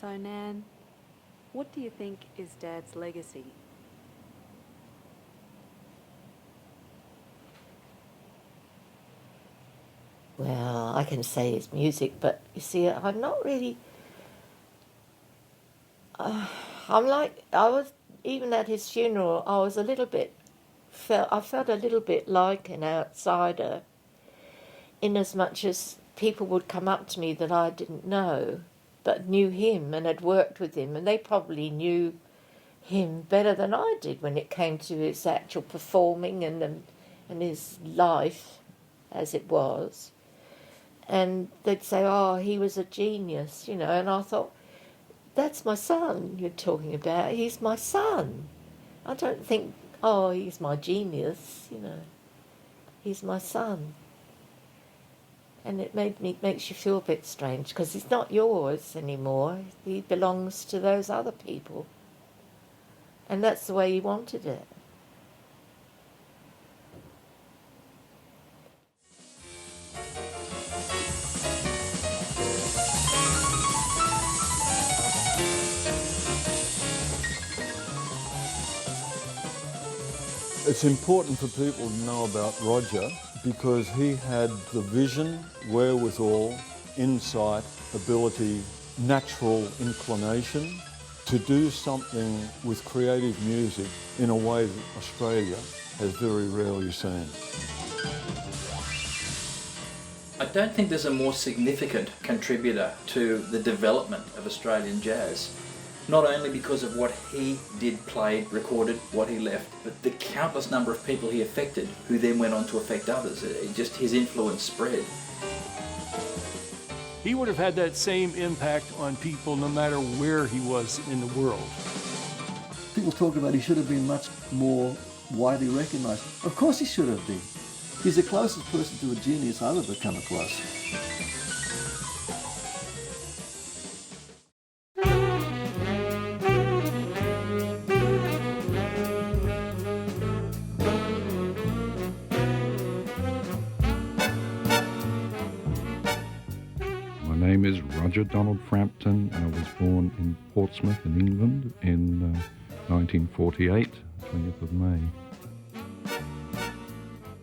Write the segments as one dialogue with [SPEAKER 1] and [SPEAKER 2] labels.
[SPEAKER 1] So, Nan, what do you think is Dad's legacy?
[SPEAKER 2] Well, I can say it's music, but you see, I'm not really... even at his funeral, I was a little bit... I felt a little bit like an outsider, in as much as people would come up to me that I didn't know, but knew him and had worked with him, and they probably knew him better than I did when it came to his actual performing and his life as it was. And they'd say, oh, he was a genius, you know, and I thought, that's my son you're talking about. He's my son. I don't think, oh, he's my genius, you know. He's my son. And it makes you feel a bit strange, because he's not yours anymore. He belongs to those other people. And that's the way he wanted it.
[SPEAKER 3] It's important for people to know about Roger because he had the vision, wherewithal, insight, ability, natural inclination to do something with creative music in a way that Australia has very rarely seen.
[SPEAKER 4] I don't think there's a more significant contributor to the development of Australian jazz. Not only because of what he did, played, recorded, what he left, but the countless number of people he affected who then went on to affect others. Just his influence spread.
[SPEAKER 5] He would have had that same impact on people no matter where he was in the world.
[SPEAKER 6] People talk about he should have been much more widely recognised. Of course he should have been. He's the closest person to a genius I've ever come across.
[SPEAKER 7] My name is Roger Donald Frampton, and I was born in Portsmouth in England in 1948, 20th of May.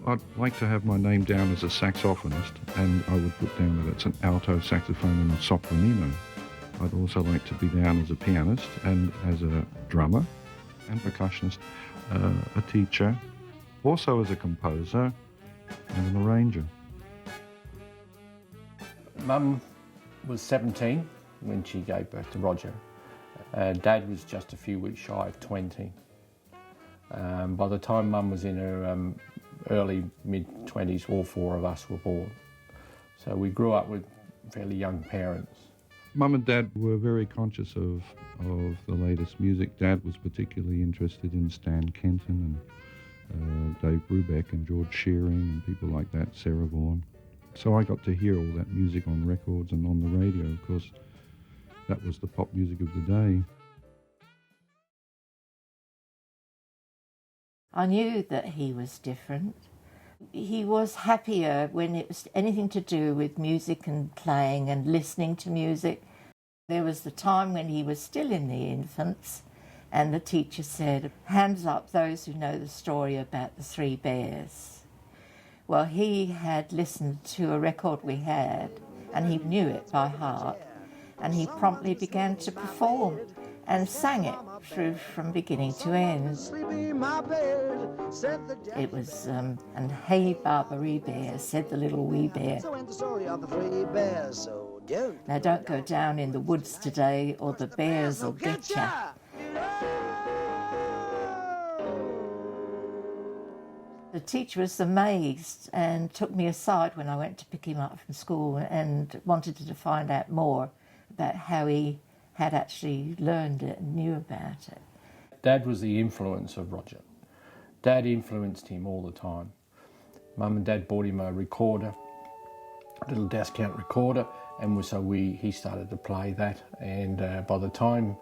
[SPEAKER 7] I'd like to have my name down as a saxophonist, and I would put down that it's an alto saxophone and a sopranino. I'd also like to be down as a pianist and as a drummer and percussionist, a teacher, also as a composer and an arranger.
[SPEAKER 8] Mum was 17 when she gave birth to Roger. Dad was just a few weeks shy of 20. By the time Mum was in her early mid-20s, all four of us were born. So we grew up with fairly young parents.
[SPEAKER 7] Mum and Dad were very conscious of the latest music. Dad was particularly interested in Stan Kenton and Dave Brubeck and George Shearing and people like that, Sarah Vaughan. So I got to hear all that music on records and on the radio. Of course, that was the pop music of the day.
[SPEAKER 2] I knew that he was different. He was happier when it was anything to do with music and playing and listening to music. There was the time when he was still in the infants, and the teacher said, "Hands up those who know the story about the three bears." Well, he had listened to a record we had, and he knew it by heart, and he promptly began to perform and sang it through from beginning to end. It was, and "Hey Barbary Bear, said the little wee bear. Now don't go down in the woods today or the bears will get ya." The teacher was amazed and took me aside when I went to pick him up from school and wanted to find out more about how he had actually learned it and knew about it.
[SPEAKER 8] Dad was the influence of Roger. Dad influenced him all the time. Mum and Dad bought him a recorder, a little Descant recorder, and he started to play that. And by the time,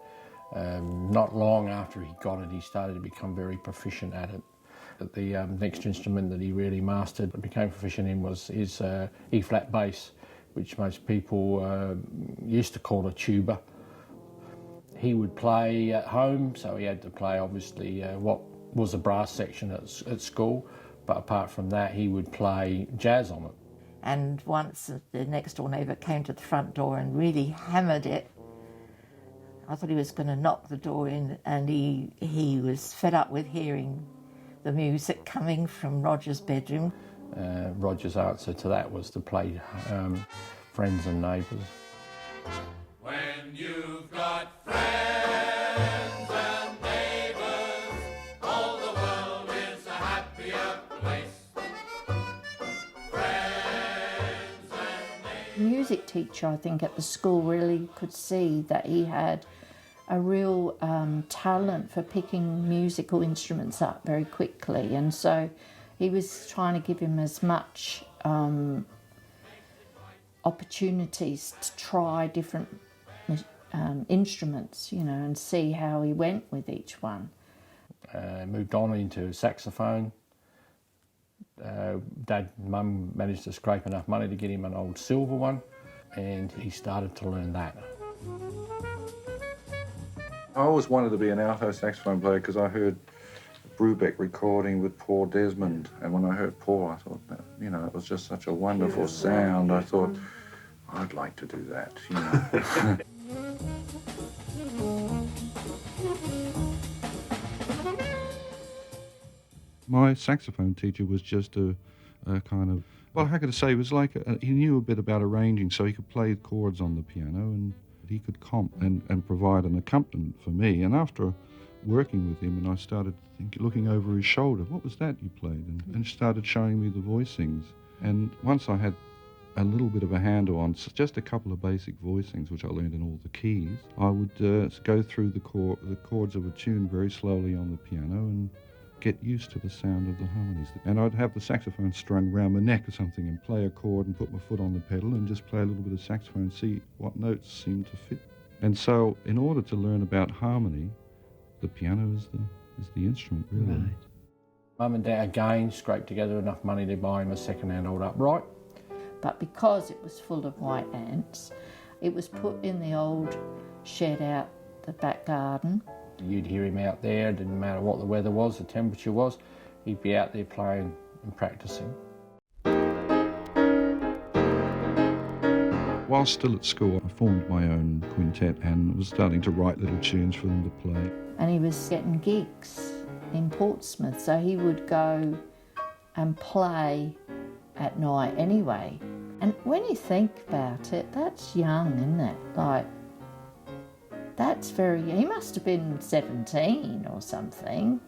[SPEAKER 8] not long after he got it, he started to become very proficient at it. The next instrument that he really mastered and became proficient in was his E-flat bass, which most people used to call a tuba, He would play at home, so he had to play obviously what was a brass section at school, but apart from that he would play jazz on it.
[SPEAKER 2] And once the next door neighbour came to the front door and really hammered it, I thought he was going to knock the door in, and he was fed up with hearing the music coming from Roger's bedroom.
[SPEAKER 8] Roger's answer to that was to play Friends and Neighbours.
[SPEAKER 9] When you've got friends and neighbours, all the world is a happier place. Friends and neighbours.
[SPEAKER 10] Music teacher, I think, at the school really could see that he had a real talent for picking musical instruments up very quickly, and so he was trying to give him as much opportunities to try different instruments, you know, and see how he went with each one.
[SPEAKER 8] Moved on into saxophone. Dad and Mum managed to scrape enough money to get him an old silver one, and he started to learn that.
[SPEAKER 11] I always wanted to be an alto saxophone player because I heard Brubeck recording with Paul Desmond, and when I heard Paul, I thought, you know, it was just such a wonderful sound. I thought, I'd like to do that, you know.
[SPEAKER 7] My saxophone teacher was just a kind of, well, how could I say, it was like, he knew a bit about arranging, so he could play chords on the piano, and he could comp and provide an accompaniment for me. And after working with him, and I started looking over his shoulder, what was that you played? And started showing me the voicings. And once I had a little bit of a handle on just a couple of basic voicings, which I learned in all the keys, I would go through the chords of a tune very slowly on the piano and get used to the sound of the harmonies. And I'd have the saxophone strung round my neck or something and play a chord and put my foot on the pedal and just play a little bit of saxophone and see what notes seemed to fit. And so in order to learn about harmony, the piano is the instrument, really.
[SPEAKER 10] Right.
[SPEAKER 8] Mum and Dad again scraped together enough money to buy him a second-hand old upright.
[SPEAKER 10] But because it was full of white ants, it was put in the old shed out the back garden.
[SPEAKER 8] You'd hear him out there, it didn't matter what the weather was, the temperature was, he'd be out there playing and practicing.
[SPEAKER 7] While still at school, I formed my own quintet and was starting to write little tunes for them to play.
[SPEAKER 10] And he was getting gigs in Portsmouth, so he would go and play at night anyway. And when you think about it, that's young, isn't it? Like, he must have been 17 or something.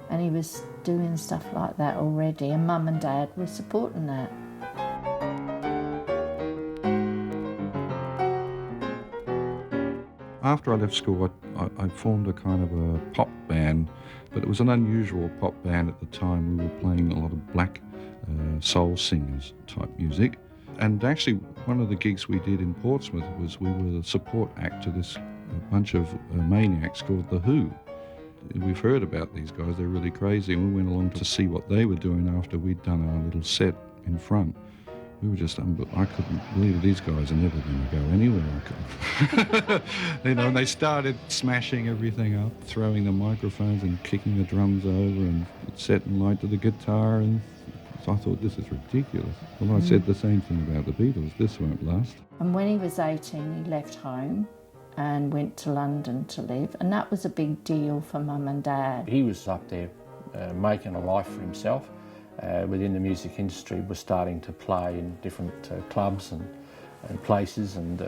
[SPEAKER 10] And he was doing stuff like that already, and Mum and Dad were supporting that.
[SPEAKER 7] After I left school, I formed a kind of a pop band, but it was an unusual pop band at the time. We were playing a lot of black soul singers type music. And actually, one of the gigs we did in Portsmouth was we were the support act to this bunch of maniacs called The Who. We've heard about these guys, they're really crazy, and we went along to see what they were doing after we'd done our little set in front. We were just, I couldn't believe these guys are never going to go anywhere. You know, and they started smashing everything up, throwing the microphones and kicking the drums over and setting light to the guitar, and so I thought, this is ridiculous. Well, I said the same thing about the Beatles, this won't last.
[SPEAKER 10] And when he was 18, he left home and went to London to live, and that was a big deal for Mum and Dad.
[SPEAKER 8] He was up there making a life for himself within the music industry, was starting to play in different clubs and places and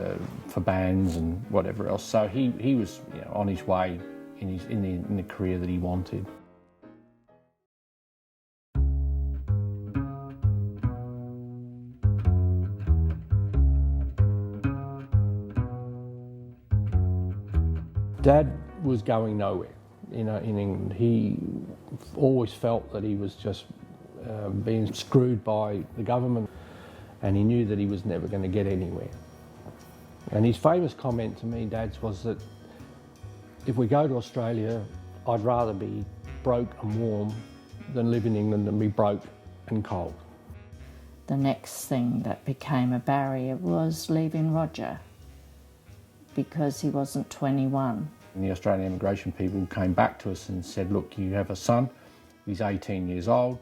[SPEAKER 8] for bands and whatever else. So he was, you know, on his way in the career that he wanted. Dad was going nowhere, you know, in England. He always felt that he was just being screwed by the government, and he knew that he was never going to get anywhere. And his famous comment to me, Dad's, was that if we go to Australia, I'd rather be broke and warm than live in England and be broke and cold.
[SPEAKER 10] The next thing that became a barrier was leaving Roger, because he wasn't 21.
[SPEAKER 8] And the Australian immigration people came back to us and said, look, you have a son, he's 18 years old,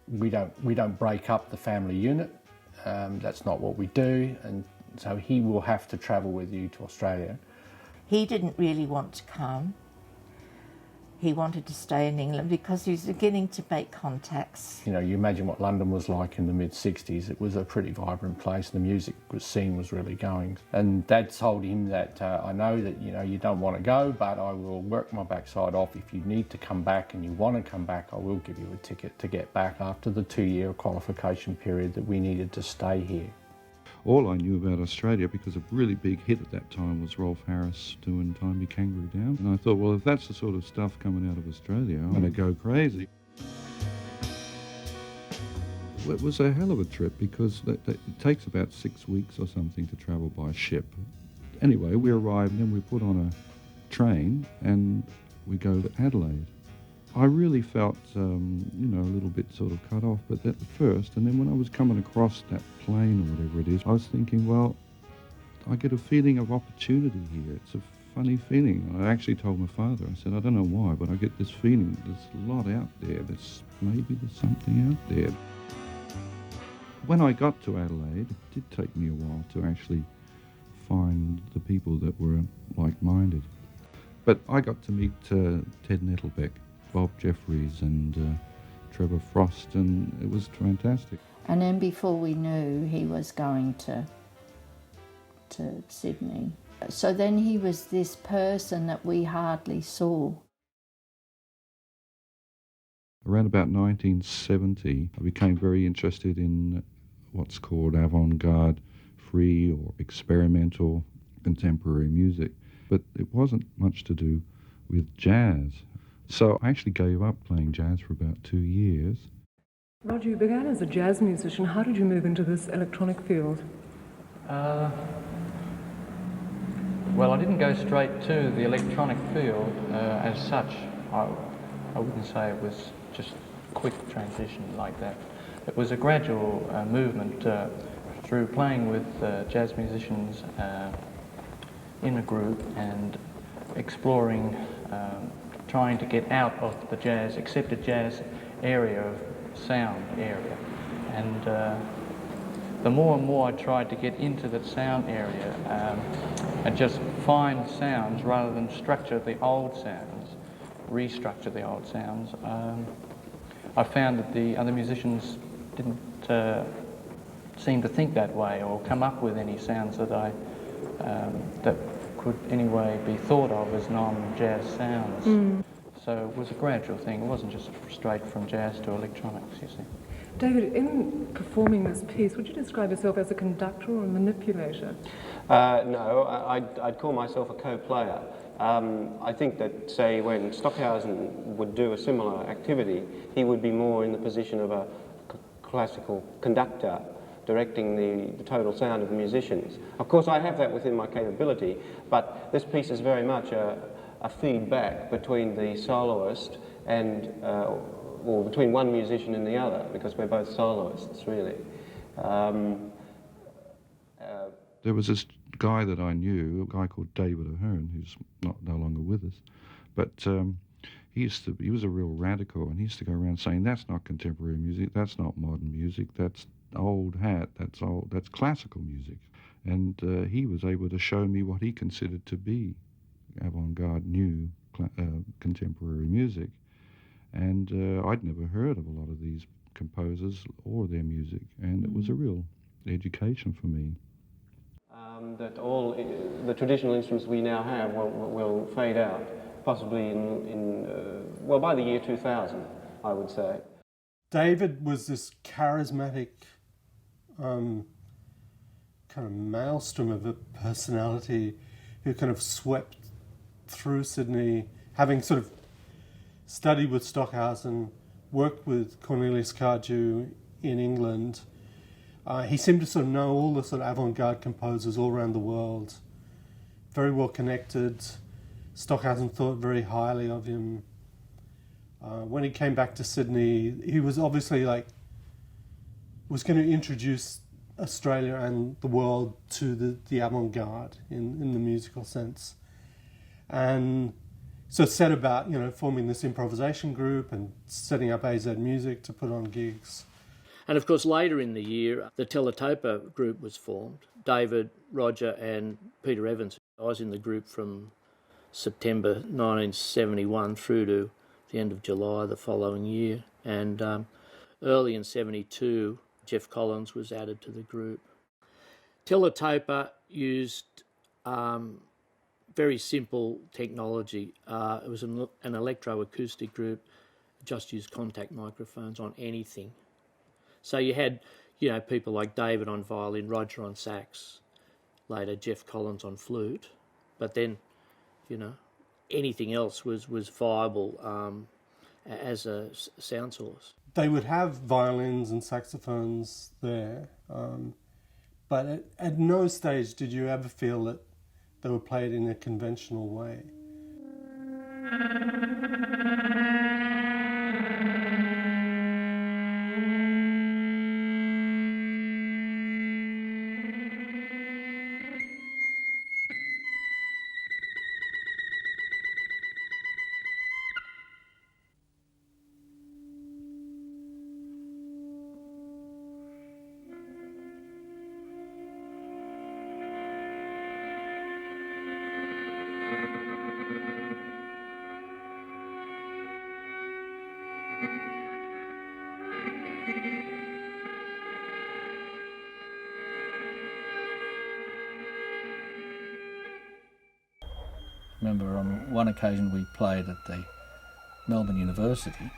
[SPEAKER 8] we don't break up the family unit, that's not what we do, and so he will have to travel with you to Australia.
[SPEAKER 2] He didn't really want to come. He wanted to stay in England because he was beginning to make contacts.
[SPEAKER 8] You know, you imagine what London was like in the mid-60s. It was a pretty vibrant place. The music scene was really going. And Dad told him that, I know that, you know, you don't want to go, but I will work my backside off. If you need to come back and you want to come back, I will give you a ticket to get back after the 2-year qualification period that we needed to stay here.
[SPEAKER 7] All I knew about Australia, because a really big hit at that time was Rolf Harris doing Tie Me Kangaroo Down. And I thought, well, if that's the sort of stuff coming out of Australia, I'm going to go crazy. It was a hell of a trip because it takes about 6 weeks or something to travel by ship. Anyway, we arrived and then we put on a train and we go to Adelaide. I really felt, you know, a little bit sort of cut off, but at first, and then when I was coming across that plane or whatever it is, I was thinking, well, I get a feeling of opportunity here. It's a funny feeling. I actually told my father, I said, I don't know why, but I get this feeling there's a lot out there. Maybe there's something out there. When I got to Adelaide, it did take me a while to actually find the people that were like-minded. But I got to meet Ted Nettlebeck, Bob Jeffries and Trevor Frost, and it was fantastic.
[SPEAKER 10] And then before we knew, he was going to Sydney. So then he was this person that we hardly saw.
[SPEAKER 7] Around about 1970, I became very interested in what's called avant-garde, free or experimental contemporary music. But it wasn't much to do with jazz. So I actually gave up playing jazz for about 2 years.
[SPEAKER 12] Roger, you began as a jazz musician. How did you move into this electronic field?
[SPEAKER 13] Well, I didn't go straight to the electronic field as such. I wouldn't say it was just a quick transition like that. It was a gradual movement through playing with jazz musicians in a group and exploring, trying to get out of the accepted jazz area of sound area. And the more and more I tried to get into that sound area and just find sounds rather than structure the old sounds, restructure the old sounds, I found that the other musicians didn't seem to think that way or come up with any sounds that that could anyway be thought of as non-jazz sounds. Mm. So it was a gradual thing. It wasn't just straight from jazz to electronics, you see.
[SPEAKER 12] David, in performing this piece, would you describe yourself as a conductor or a manipulator?
[SPEAKER 14] No, I'd call myself a co-player. I think that, say, when Stockhausen would do a similar activity, he would be more in the position of a classical conductor, directing the total sound of the musicians. Of course, I have that within my capability, but this piece is very much a feedback between the soloist and, or between one musician and the other, because we're both soloists, really.
[SPEAKER 7] There was this guy that I knew, a guy called David Ahern, who's no longer with us, but he was a real radical, and he used to go around saying, that's not contemporary music, that's not modern music, that's old hat, that's classical music. And he was able to show me what he considered to be avant-garde new contemporary music. And I'd never heard of a lot of these composers or their music, and it was a real education for me.
[SPEAKER 14] That all the traditional instruments we now have will fade out, possibly well, by the year 2000, I would say.
[SPEAKER 15] David was this charismatic kind of maelstrom of a personality who kind of swept through Sydney, having sort of studied with Stockhausen, worked with Cornelius Cardew in England. He seemed to sort of know all the sort of avant-garde composers all around the world. Very well connected. Stockhausen thought very highly of him. When he came back to Sydney, he was obviously was going to introduce Australia and the world to the avant-garde in the musical sense. And so set about, forming this improvisation group and setting up AZ Music to put on gigs.
[SPEAKER 8] And of course, later in the year, the Teletopa group was formed. David, Roger and Peter Evans. I was in the group from September 1971 through to the end of July the following year. And early in 72, Jeff Collins was added to the group. Teletopa used very simple technology. It was an electroacoustic group, just used contact microphones on anything. So you had, people like David on violin, Roger on sax, later Jeff Collins on flute, but then, anything else was viable as a sound source.
[SPEAKER 15] They would have violins and saxophones there, but at no stage did you ever feel that they were played in a conventional way.
[SPEAKER 16] Remember on one occasion we played at the Melbourne University,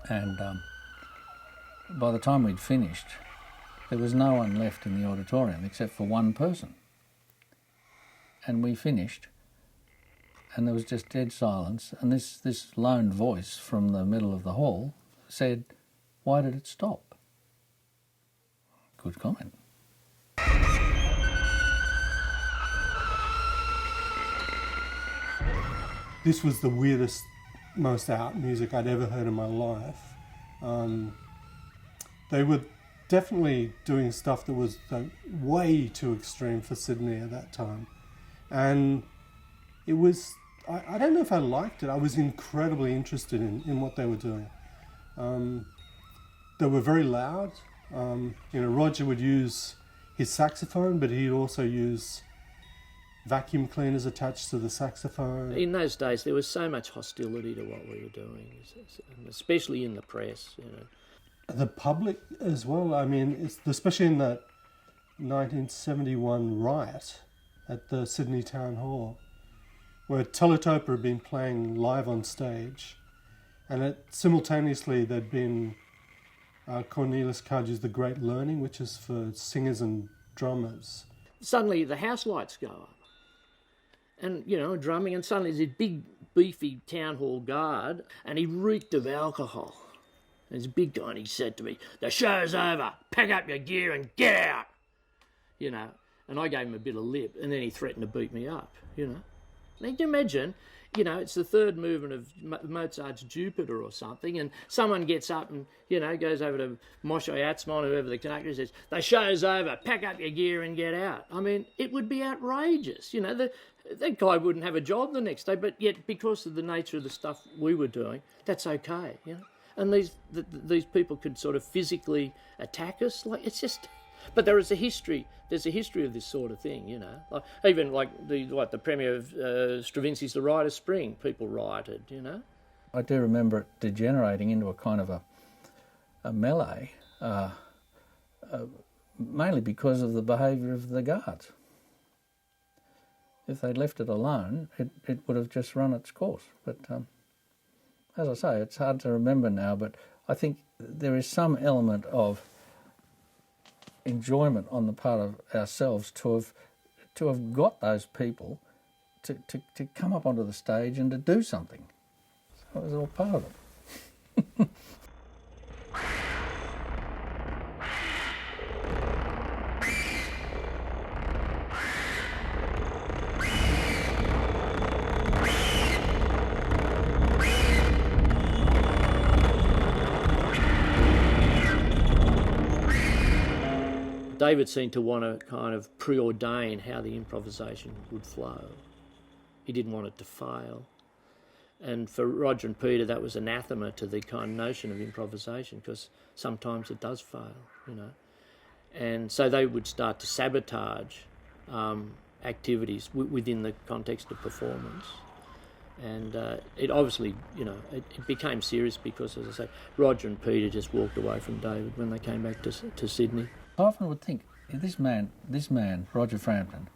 [SPEAKER 16] and by the time we'd finished there was no one left in the auditorium except for one person, and we finished and there was just dead silence, and this lone voice from the middle of the hall said, "Why did it stop?" Good comment.
[SPEAKER 15] This was the weirdest, most out music I'd ever heard in my life. They were definitely doing stuff that was way too extreme for Sydney at that time. And it was, I don't know if I liked it. I was incredibly interested in what they were doing. They were very loud. Roger would use his saxophone, but he'd also use vacuum cleaners attached to the saxophone.
[SPEAKER 8] In those days, there was so much hostility to what we were doing, especially in the press.
[SPEAKER 15] The public as well. I mean, especially in that 1971 riot at the Sydney Town Hall, where Teletopa had been playing live on stage, and simultaneously there'd been Cornelis Cudge's The Great Learning, which is for singers and drummers.
[SPEAKER 8] Suddenly the house lights go up. And, drumming, and suddenly there's a big, beefy town hall guard, and he reeked of alcohol. And he's a big guy, and he said to me, "The show's over, pack up your gear and get out!" And I gave him a bit of lip, and then he threatened to beat me up, Now, can you imagine, it's the third movement of Mozart's Jupiter or something, and someone gets up and, goes over to Moshe Atzmon, whoever the conductor is, says, "The show's over, pack up your gear and get out." I mean, it would be outrageous, that guy wouldn't have a job the next day, but yet because of the nature of the stuff we were doing, that's okay, And these people could sort of physically attack us, it's just. But there is a history. There's a history of this sort of thing, Even the premiere of Stravinsky's The Rite of Spring, people rioted,
[SPEAKER 16] I do remember it degenerating into a kind of a melee, mainly because of the behaviour of the guards. If they'd left it alone, it would have just run its course. But as I say, it's hard to remember now, but I think there is some element of enjoyment on the part of ourselves to have got those people to come up onto the stage and to do something. So it was all part of it.
[SPEAKER 8] David seemed to want to kind of preordain how the improvisation would flow. He didn't want it to fail. And for Roger and Peter, that was anathema to the kind of notion of improvisation, because sometimes it does fail, you know. And so they would start to sabotage activities within the context of performance. And it obviously, you know, it became serious because, as I say, Roger and Peter just walked away from David when they came back to Sydney.
[SPEAKER 16] I often would think, this man, Roger Frampton,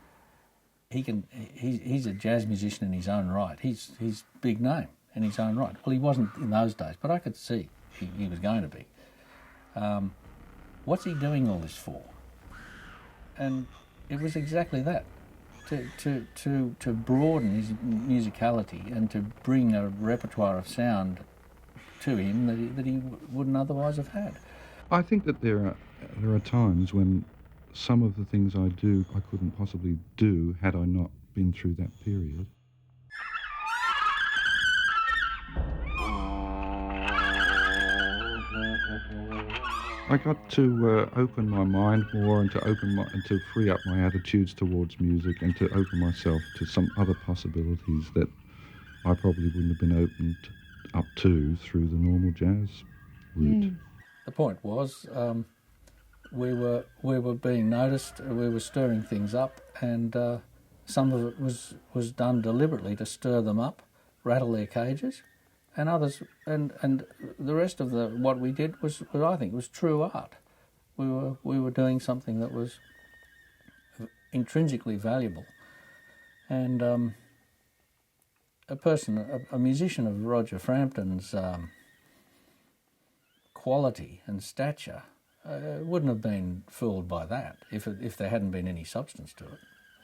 [SPEAKER 16] he's a jazz musician in his own right. He's big name in his own right. Well, he wasn't in those days, but I could see he was going to be. What's he doing all this for? And it was exactly that, to broaden his musicality and to bring a repertoire of sound to him that he wouldn't otherwise have had.
[SPEAKER 7] I think that there are times when some of the things I do I couldn't possibly do had I not been through that period. I got to open my mind more and to free up my attitudes towards music and to open myself to some other possibilities that I probably wouldn't have been opened up to through the normal jazz route.
[SPEAKER 16] The point was, we were being noticed, we were stirring things up, and some of it was done deliberately to stir them up, rattle their cages, and others, and the rest of what we did was I think was true art. We were doing something that was intrinsically valuable, and a musician of Roger Frampton's quality and stature wouldn't have been fooled by that if there hadn't been any substance to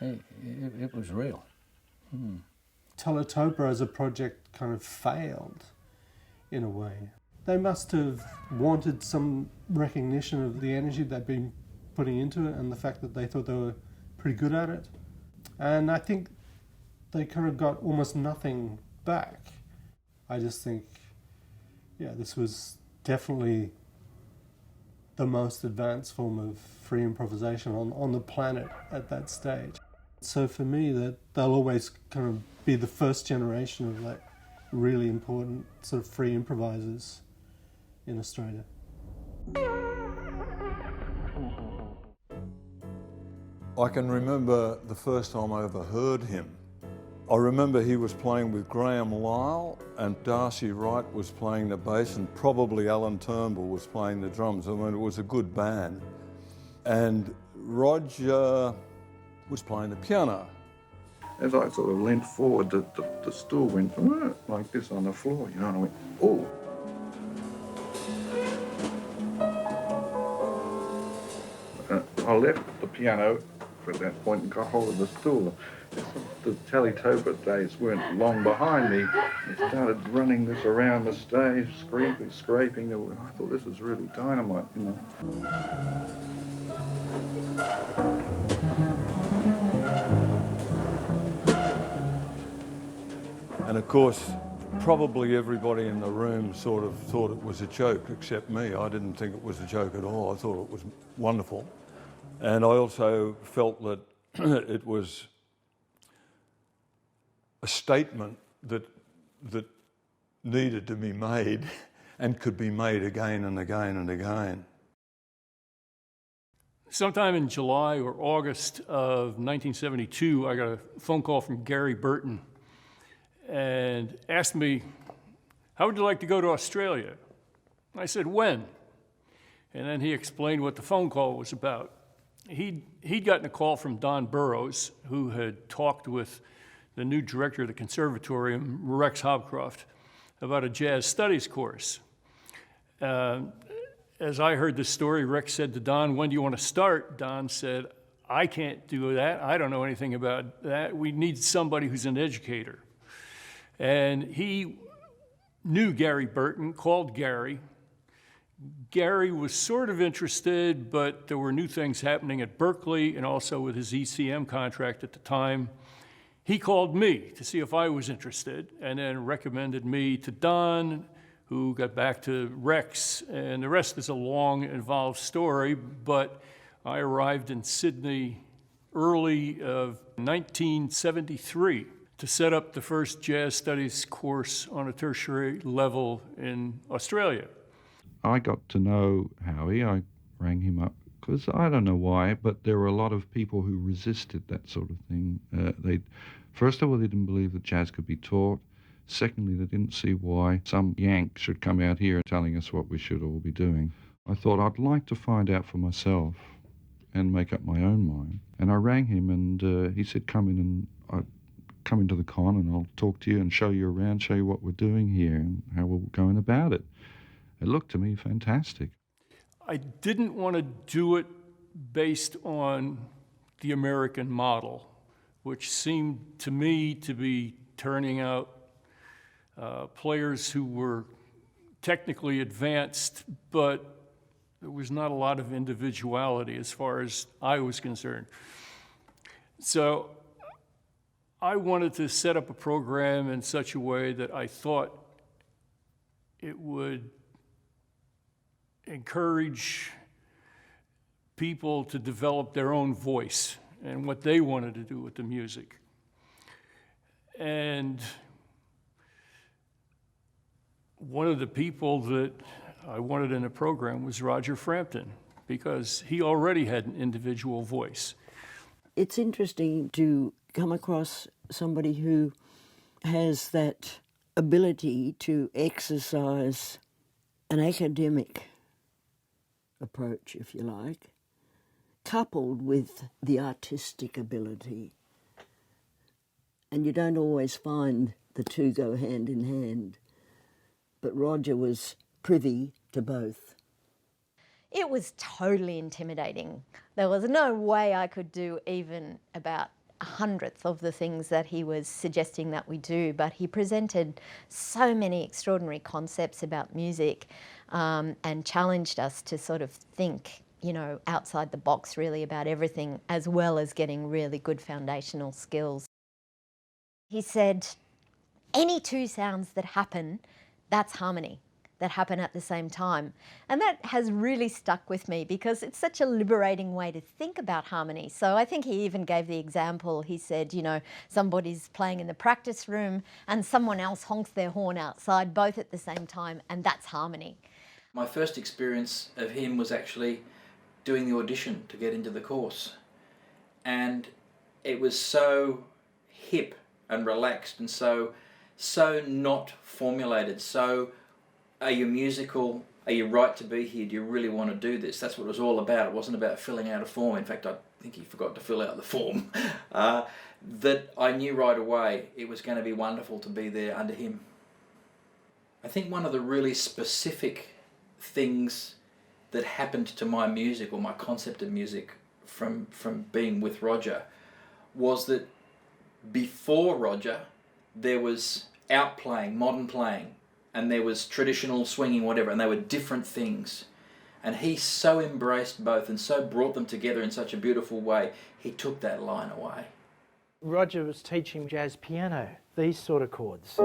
[SPEAKER 16] it. It was real.
[SPEAKER 15] Teletopa as a project kind of failed in a way. They must have wanted some recognition of the energy they'd been putting into it and the fact that they thought they were pretty good at it. And I think they kind of got almost nothing back. I just think, this was definitely the most advanced form of free improvisation on the planet at that stage. So for me, that they'll always kind of be the first generation of like really important sort of free improvisers in Australia.
[SPEAKER 3] I can remember the first time I ever heard him. I remember he was playing with Graham Lyle and Darcy Wright was playing the bass and probably Alan Turnbull was playing the drums. I mean, it was a good band. And Roger was playing the piano.
[SPEAKER 11] As I sort of leant forward, the stool went like this on the floor, you know, and I went, oh. I left the piano at that point and got hold of the stool. The Teletopa days weren't long behind me. I started running this around the stage, scraping. I thought this was really dynamite, you know.
[SPEAKER 3] And of course, probably everybody in the room sort of thought it was a joke, except me. I didn't think it was a joke at all. I thought it was wonderful. And I also felt that it was a statement that needed to be made and could be made again and again and again.
[SPEAKER 5] Sometime in July or August of 1972, I got a phone call from Gary Burton and asked me, how would you like to go to Australia? I said, when? And then he explained what the phone call was about. He'd gotten a call from Don Burrows, who had talked with the new director of the conservatorium, Rex Hobcroft, about a jazz studies course. As I heard the story, Rex said to Don, when do you want to start? Don said, I can't do that. I don't know anything about that. We need somebody who's an educator. And he knew Gary Burton, called Gary. Gary was sort of interested, but there were new things happening at Berkeley and also with his ECM contract at the time. He called me to see if I was interested and then recommended me to Don, who got back to Rex, and the rest is a long, involved story, but I arrived in Sydney early of 1973 to set up the first jazz studies course on a tertiary level in Australia.
[SPEAKER 7] I got to know Howie. I rang him up because I don't know why, but there were a lot of people who resisted that sort of thing. First of all, they didn't believe that jazz could be taught. Secondly, they didn't see why some yank should come out here telling us what we should all be doing. I thought I'd like to find out for myself and make up my own mind. And I rang him and he said, come in and I'll come into the con and I'll talk to you and show you around, show you what we're doing here and how we're going about it. It looked to me fantastic.
[SPEAKER 5] I didn't want to do it based on the American model, which seemed to me to be turning out players who were technically advanced, but there was not a lot of individuality as far as I was concerned. So I wanted to set up a program in such a way that I thought it would encourage people to develop their own voice and what they wanted to do with the music. And one of the people that I wanted in the program was Roger Frampton, because he already had an individual voice.
[SPEAKER 17] It's interesting to come across somebody who has that ability to exercise an academic approach, if you like, coupled with the artistic ability. And you don't always find the two go hand in hand. But Roger was privy to both.
[SPEAKER 18] It was totally intimidating. There was no way I could do even about 100th of the things that he was suggesting that we do, but he presented so many extraordinary concepts about music and challenged us to sort of think, you know, outside the box really about everything, as well as getting really good foundational skills. He said, any two sounds that happen, that's harmony, that happen at the same time. And that has really stuck with me because it's such a liberating way to think about harmony. So I think he even gave the example, he said, you know, somebody's playing in the practice room and someone else honks their horn outside, both at the same time, and that's harmony.
[SPEAKER 4] My first experience of him was actually doing the audition to get into the course. And it was so hip and relaxed and so not formulated. So, are you musical? Are you right to be here? Do you really want to do this? That's what it was all about. It wasn't about filling out a form. In fact, I think he forgot to fill out the form. That I knew right away it was going to be wonderful to be there under him. I think one of the really specific things that happened to my music or my concept of music from being with Roger was that before Roger, there was outplaying, modern playing, and there was traditional swinging, whatever, and they were different things. And he so embraced both and so brought them together in such a beautiful way, he took that line away.
[SPEAKER 19] Roger was teaching jazz piano, these sort of chords.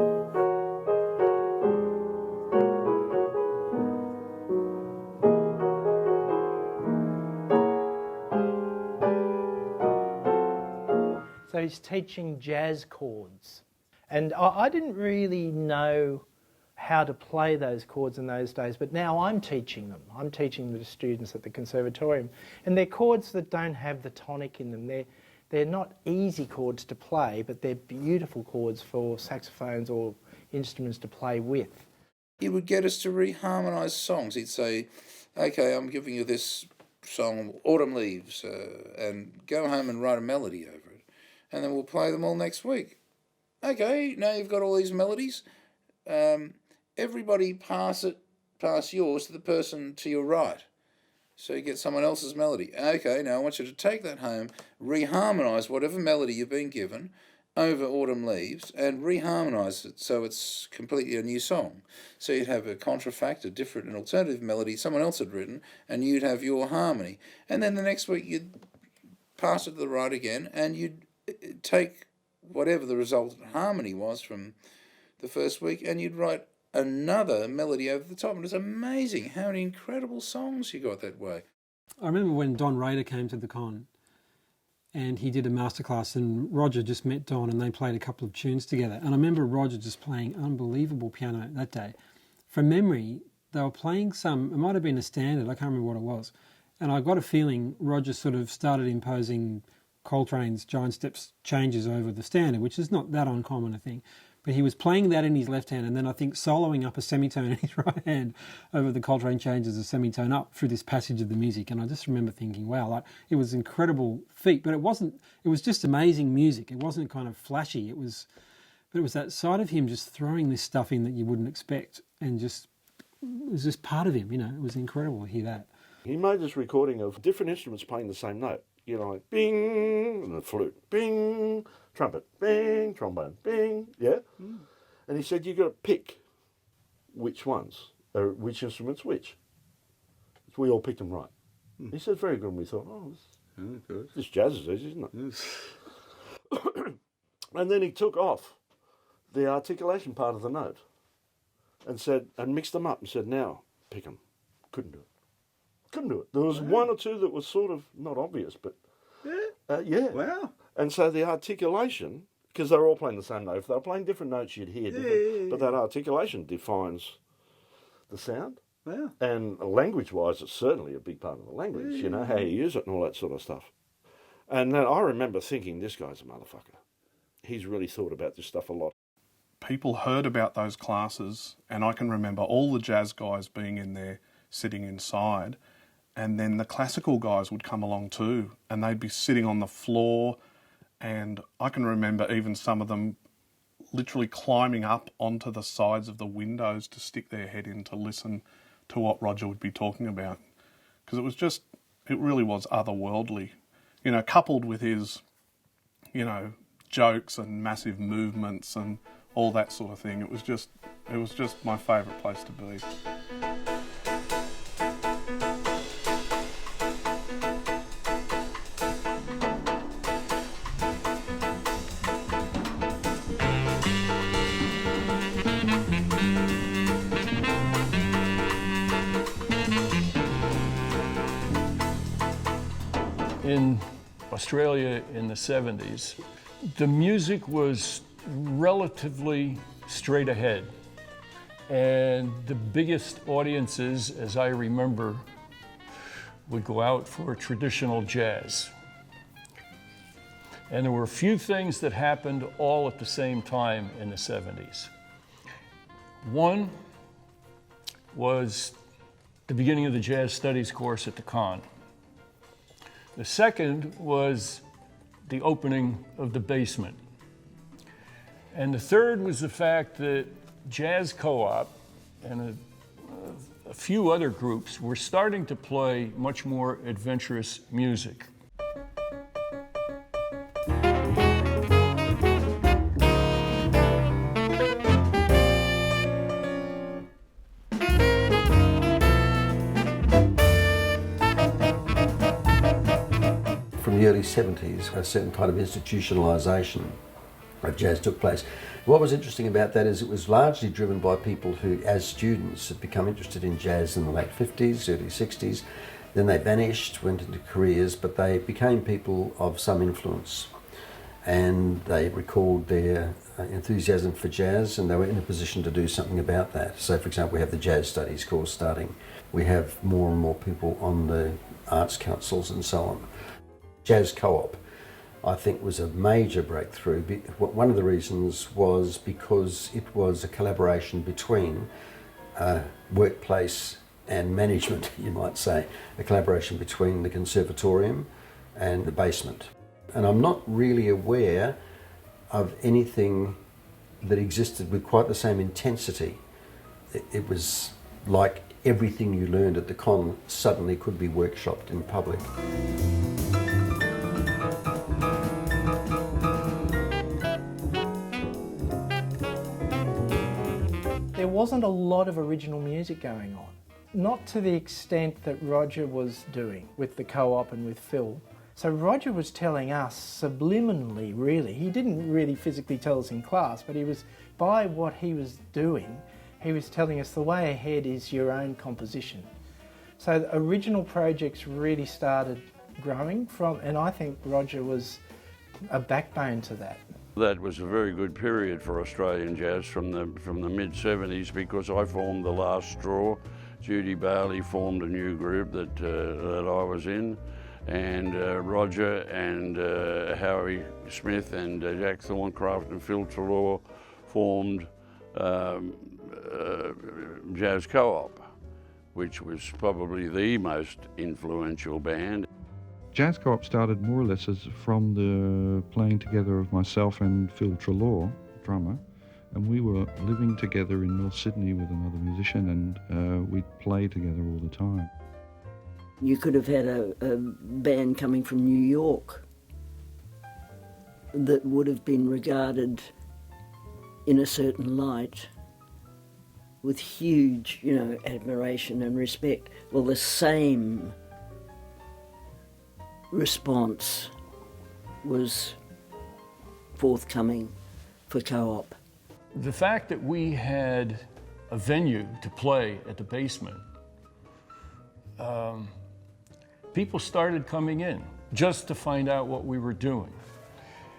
[SPEAKER 19] So he's teaching jazz chords. And I didn't really know how to play those chords in those days, but now I'm teaching them. I'm teaching the students at the conservatorium. And they're chords that don't have the tonic in them. They're not easy chords to play, but they're beautiful chords for saxophones or instruments to play with.
[SPEAKER 11] He would get us to reharmonise songs. He'd say, okay, I'm giving you this song, Autumn Leaves, and go home and write a melody over it. And then we'll play them all next week. Okay, now you've got all these melodies. Everybody pass yours to the person to your right. So you get someone else's melody. Okay, now I want you to take that home, reharmonise whatever melody you've been given over Autumn Leaves and reharmonise it so it's completely a new song. So you'd have a contrafact, a different, an alternative melody someone else had written, and you'd have your harmony. And then the next week you'd pass it to the right again and you'd take whatever the resultant harmony was from the first week and you'd write another melody over the top. And it's amazing how many incredible songs you got that way.
[SPEAKER 20] I remember when Don Rader came to the con and he did a masterclass, and Roger just met Don and they played a couple of tunes together. And I remember Roger just playing unbelievable piano that day. From memory, they were playing some, it might have been a standard, I can't remember what it was. And I got a feeling Roger sort of started imposing Coltrane's Giant Steps changes over the standard, which is not that uncommon a thing. But he was playing that in his left hand and then I think soloing up a semitone in his right hand over the Coltrane changes a semitone up through this passage of the music. And I just remember thinking, wow, like, it was an incredible feat. But it was just amazing music. It wasn't kind of flashy. But it was that side of him just throwing this stuff in that you wouldn't expect, and it was just part of him, you know. It was incredible to hear that.
[SPEAKER 21] He made this recording of different instruments playing the same note. You know, like bing, and the flute, bing, trumpet, bing, trombone, bing, yeah? Mm. And he said, you've got to pick which ones, or which instruments which. So we all picked them right. Mm. He said, very good, and we thought, oh, this jazz is easy, isn't it? Yes. And then he took off the articulation part of the note and said, and mixed them up and said, now, pick them. Couldn't do it. Couldn't do it. There was one or two that was sort of not obvious, but yeah. Wow. And so the articulation, because they were all playing the same note. If they were playing different notes, you'd hear different. But that articulation defines the sound. Wow. And language-wise, it's certainly a big part of the language. You know, how you use it and all that sort of stuff. And then I remember thinking, this guy's a motherfucker. He's really thought about this stuff a lot.
[SPEAKER 22] People heard about those classes, and I can remember all the jazz guys being in there, sitting inside. And then the classical guys would come along too, and they'd be sitting on the floor, and I can remember even some of them literally climbing up onto the sides of the windows to stick their head in to listen to what Roger would be talking about. Because it really was otherworldly, you know, coupled with his, you know, jokes and massive movements and all that sort of thing. It was just my favourite place to be.
[SPEAKER 5] In Australia in the 70s, the music was relatively straight ahead. And the biggest audiences, as I remember, would go out for traditional jazz. And there were a few things that happened all at the same time in the 70s. One was the beginning of the jazz studies course at the Con. The second was the opening of the basement. And the third was the fact that Jazz Co-op and a few other groups were starting to play much more adventurous music.
[SPEAKER 23] From the early 70s, a certain kind of institutionalisation of jazz took place. What was interesting about that is it was largely driven by people who, as students, had become interested in jazz in the late 50s, early 60s. Then they vanished, went into careers, but they became people of some influence. And they recalled their enthusiasm for jazz, and they were in a position to do something about that. So, for example, we have the jazz studies course starting. We have more and more people on the arts councils and so on. Jazz Co-op, I think, was a major breakthrough. One of the reasons was because it was a collaboration between workplace and management, you might say, a collaboration between the conservatorium and the basement. And I'm not really aware of anything that existed with quite the same intensity. It was like everything you learned at the Con suddenly could be workshopped in public.
[SPEAKER 19] There wasn't a lot of original music going on. Not to the extent that Roger was doing with the Co-op and with Phil. So Roger was telling us subliminally, really. He didn't really physically tell us in class, but he was, by what he was doing, he was telling us the way ahead is your own composition. So the original projects really started growing from, and I think Roger was a backbone to that.
[SPEAKER 1] That was a very good period for Australian jazz from the mid-70s, because I formed the last straw. Judy Bailey formed a new group that I was in, and Roger and Howie Smith and Jack Thorncraft and Phil Trelaw formed Jazz Co-op, which was probably the most influential band.
[SPEAKER 7] Jazz Co-op started more or less as from the playing together of myself and Phil Trelaw, drummer, and we were living together in North Sydney with another musician, and we'd play together all the time.
[SPEAKER 17] You could have had a band coming from New York that would have been regarded in a certain light with huge, admiration and respect. Well, the same response was forthcoming for Co-op.
[SPEAKER 5] The fact that we had a venue to play at the basement, people started coming in just to find out what we were doing.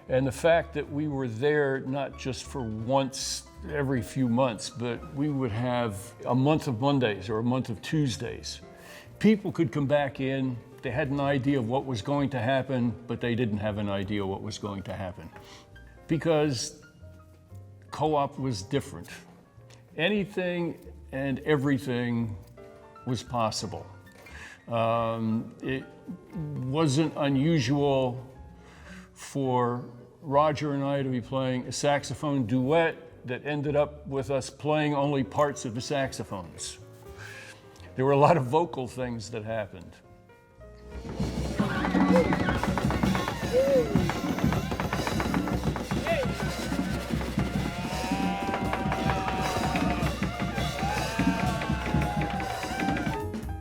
[SPEAKER 5] And the fact that we were there not just for once every few months, but we would have a month of Mondays or a month of Tuesdays. People could come back in, they had an idea of what was going to happen, but they didn't have an idea what was going to happen. Because Co-op was different. Anything and everything was possible. It wasn't unusual for Roger and I to be playing a saxophone duet that ended up with us playing only parts of the saxophones. There were a lot of vocal things that happened.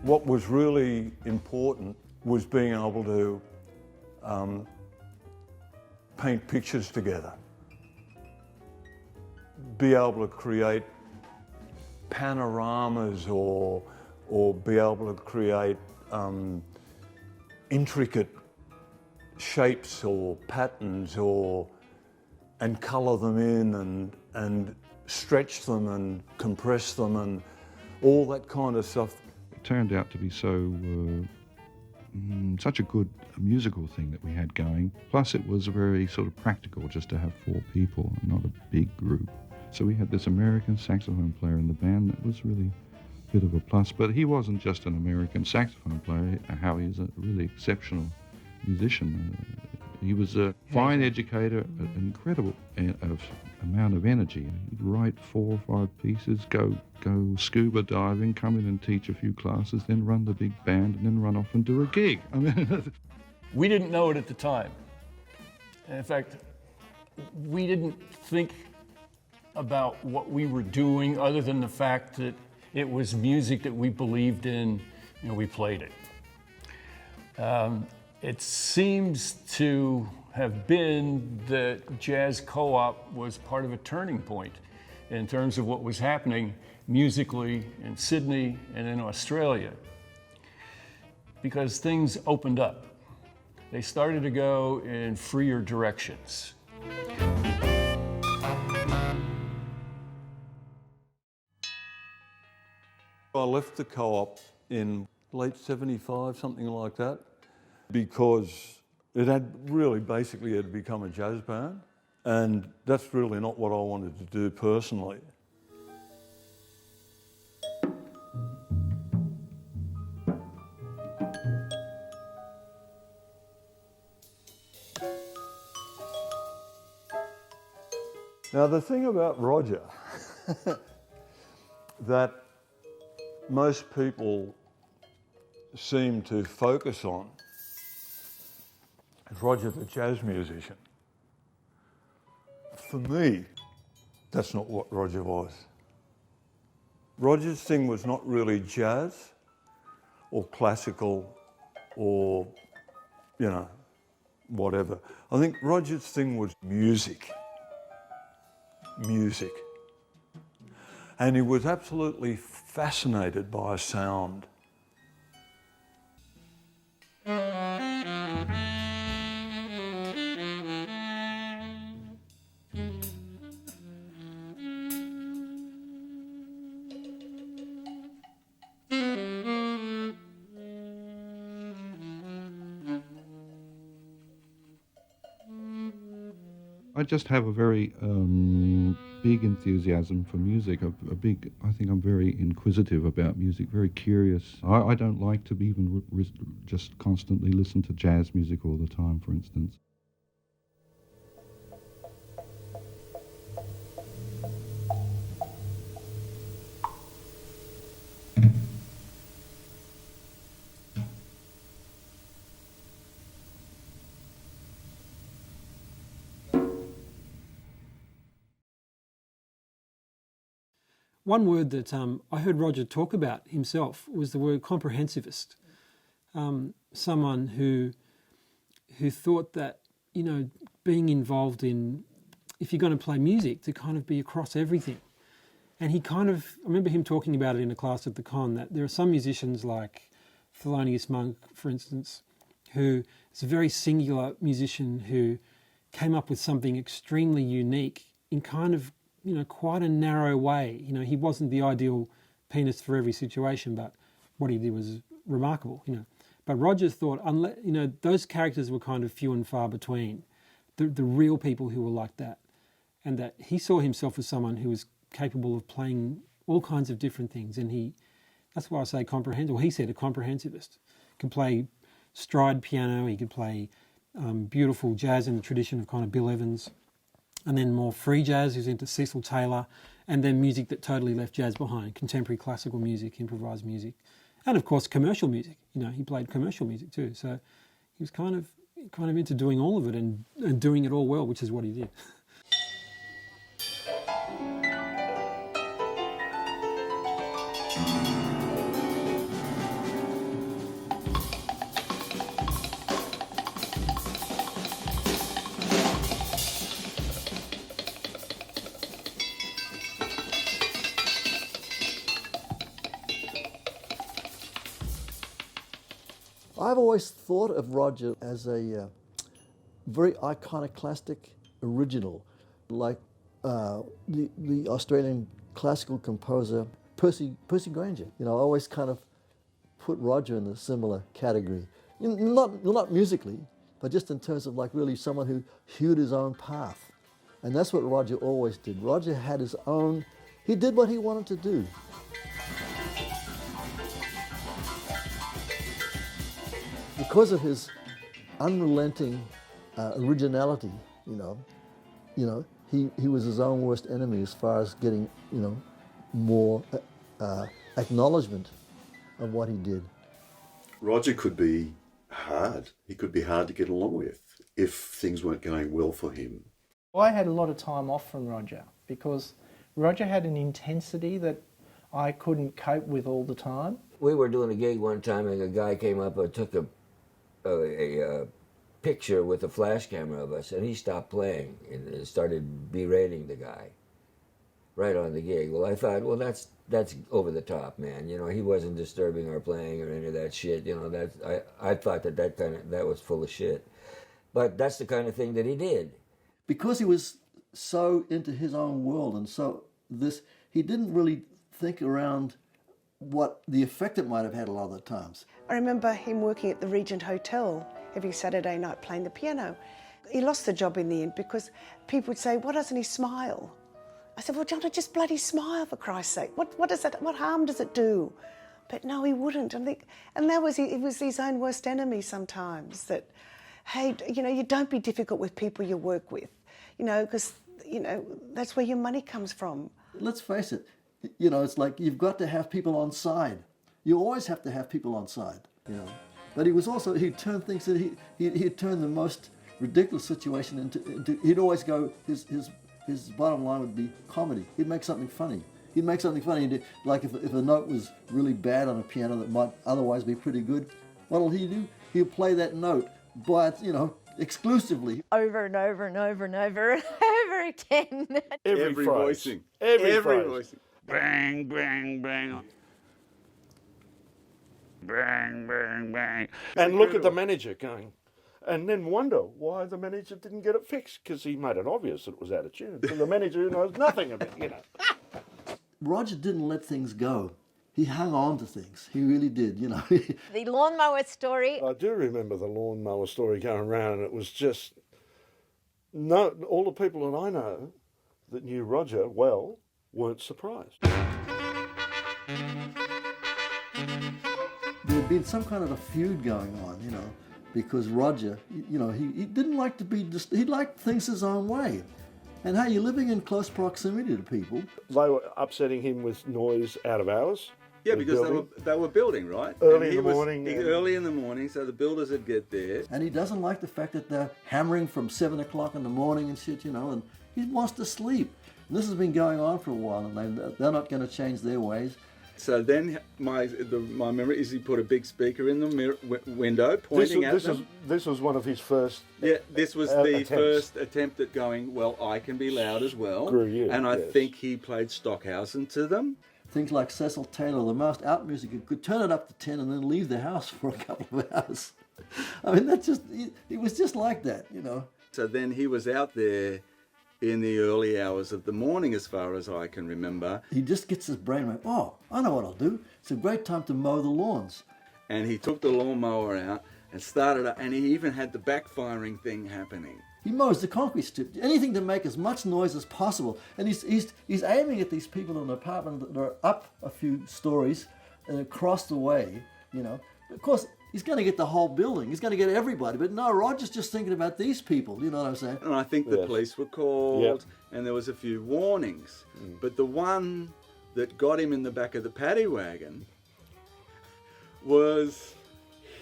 [SPEAKER 3] What was really important was being able to paint pictures together, be able to create panoramas or be able to create intricate shapes or patterns and colour them in and stretch them and compress them and all that kind of stuff.
[SPEAKER 7] It turned out to be such a good musical thing that we had going. Plus it was very sort of practical just to have 4 people, not a big group. So we had this American saxophone player in the band. That was really a bit of a plus. But he wasn't just an American saxophone player. Howie is a really exceptional musician. He was a fine educator, an incredible amount of energy. He'd write 4 or 5 pieces, go scuba diving, come in and teach a few classes, then run the big band, and then run off and do a gig. I mean,
[SPEAKER 5] we didn't know it at the time. In fact, we didn't think about what we were doing other than the fact that it was music that we believed in, we played it. It seems to have been that Jazz Co-op was part of a turning point in terms of what was happening musically in Sydney and in Australia, because things opened up. They started to go in freer directions.
[SPEAKER 3] I left the Co-op in late 75, something like that, because it had really basically had become a jazz band, and that's really not what I wanted to do personally. Now the thing about Roger that most people seem to focus on is Roger the jazz musician. For me, that's not what Roger was. Roger's thing was not really jazz or classical or, whatever. I think Roger's thing was music. Music. And he was absolutely fascinated by sound.
[SPEAKER 7] I just have a very big enthusiasm for music. I think I'm very inquisitive about music, very curious. I don't like to even just constantly listen to jazz music all the time, for instance.
[SPEAKER 20] One word that I heard Roger talk about himself was the word comprehensivist. Someone who thought that, you know, being involved in, if you're going to play music, to kind of be across everything. And he kind of, I remember him talking about it in a class at the Con, that there are some musicians like Thelonious Monk, for instance, who is a very singular musician who came up with something extremely unique in kind of, you know, quite a narrow way. You know, he wasn't the ideal pianist for every situation, but what he did was remarkable, you know. But Roger thought, you know, those characters were kind of few and far between, the real people who were like that. And that he saw himself as someone who was capable of playing all kinds of different things. And that's why I say comprehensive. Well, he said a comprehensivist. Could play stride piano, he could play beautiful jazz in the tradition of kind of Bill Evans, and then more free jazz, who's into Cecil Taylor, and then music that totally left jazz behind, contemporary classical music, improvised music, and of course commercial music. You know, he played commercial music too, so he was kind of into doing all of it and doing it all well, which is what he did.
[SPEAKER 2] I've always thought of Roger as a very iconoclastic original, like the Australian classical composer Percy Grainger. You know, I always kind of put Roger in a similar category. Not musically, but just in terms of like really someone who hewed his own path. And that's what Roger always did. Roger had his own, he did what he wanted to do. Because of his unrelenting originality, he was his own worst enemy as far as getting, more acknowledgement of what he did.
[SPEAKER 6] Roger could be hard. He could be hard to get along with if things weren't going well for him.
[SPEAKER 19] I had a lot of time off from Roger because Roger had an intensity that I couldn't cope with all the time.
[SPEAKER 9] We were doing a gig one time and a guy came up and took a picture with a flash camera of us, and he stopped playing and started berating the guy right on the gig. Well, I thought, well, that's over the top, man. You know, he wasn't disturbing our playing or any of that shit. You know, I thought that was full of shit. But that's the kind of thing that he did.
[SPEAKER 2] Because he was so into his own world and so he didn't really think around what the effect it might have had a lot of the times.
[SPEAKER 24] I remember him working at the Regent Hotel every Saturday night playing the piano. He lost the job in the end because people would say, "Why doesn't he smile?" I said, "Well, John, just bloody smile, for Christ's sake. What harm does it do?" But no, he wouldn't. And it was his own worst enemy sometimes. That, hey, you don't be difficult with people you work with, because that's where your money comes from.
[SPEAKER 2] Let's face it. It's like you've got to have people on side. You always have to have people on side, But he'd turn things, he'd turn the most ridiculous situation into he'd always go, his bottom line would be comedy. He'd make something funny. Like if a note was really bad on a piano that might otherwise be pretty good, what'll he do? He'll play that note, but, exclusively.
[SPEAKER 18] Over and over and over and over and over again.
[SPEAKER 21] Every
[SPEAKER 6] voicing.
[SPEAKER 21] Every voicing.
[SPEAKER 1] Bang, bang, bang. Bang, bang, bang.
[SPEAKER 21] And look at the manager going, and then wonder why the manager didn't get it fixed, because he made it obvious that it was out of tune. So the manager knows nothing of it,
[SPEAKER 2] Roger didn't let things go. He hung on to things. He really did,
[SPEAKER 18] The lawnmower story.
[SPEAKER 21] I do remember the lawnmower story going around, and it was just no, all the people that I know that knew Roger well weren't surprised.
[SPEAKER 2] There had been some kind of a feud going on, because Roger, he didn't like to be, he liked things his own way. And hey, you're living in close proximity to people.
[SPEAKER 21] They were upsetting him with noise out of hours.
[SPEAKER 10] Yeah, because they were building, right?
[SPEAKER 21] Early in the morning.
[SPEAKER 10] Early in the morning, so the builders would get there.
[SPEAKER 2] And he doesn't like the fact that they're hammering from 7 o'clock in the morning and shit, and he wants to sleep. And this has been going on for a while, and they're not going to change their ways.
[SPEAKER 10] So then my memory is he put a big speaker in the window pointing at them.
[SPEAKER 21] This was one of his first
[SPEAKER 10] this was the first attempt at going, well, I can be loud as well.
[SPEAKER 21] Screw you,
[SPEAKER 10] and I
[SPEAKER 21] yes.
[SPEAKER 10] think he played Stockhausen to them.
[SPEAKER 2] Things like Cecil Taylor, the most out music, could turn it up to 10 and then leave the house for a couple of hours. I mean, it was just like that,
[SPEAKER 10] So then he was out there in the early hours of the morning, as far as I can remember.
[SPEAKER 2] He just gets his brain right, oh, I know what I'll do. It's a great time to mow the lawns.
[SPEAKER 10] And he took the lawnmower out and started up, and he even had the backfiring thing happening.
[SPEAKER 2] He mows the concrete strip, anything to make as much noise as possible. And he's aiming at these people in an apartment that are up a few stories and across the way, Of course, he's going to get the whole building. He's going to get everybody. But no, Roger's just thinking about these people, you know what I'm saying?
[SPEAKER 10] And I think the police were called, and there was a few warnings. But the one that got him in the back of the paddy wagon was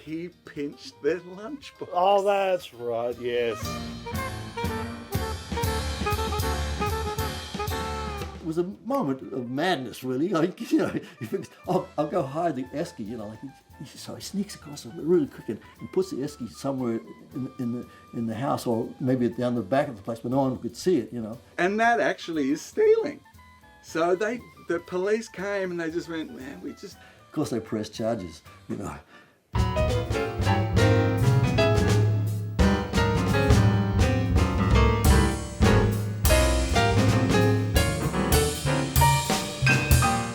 [SPEAKER 10] he pinched their lunchbox.
[SPEAKER 21] Oh, that's right, yes.
[SPEAKER 2] It was a moment of madness, really. He thinks, oh, I'll go hide the esky, So he sneaks across it really quick and puts the esky somewhere in the house, or maybe down the back of the place, but no one could see it,
[SPEAKER 10] And that actually is stealing. So the police came and they just went, man, we just...
[SPEAKER 2] Of course, they pressed charges,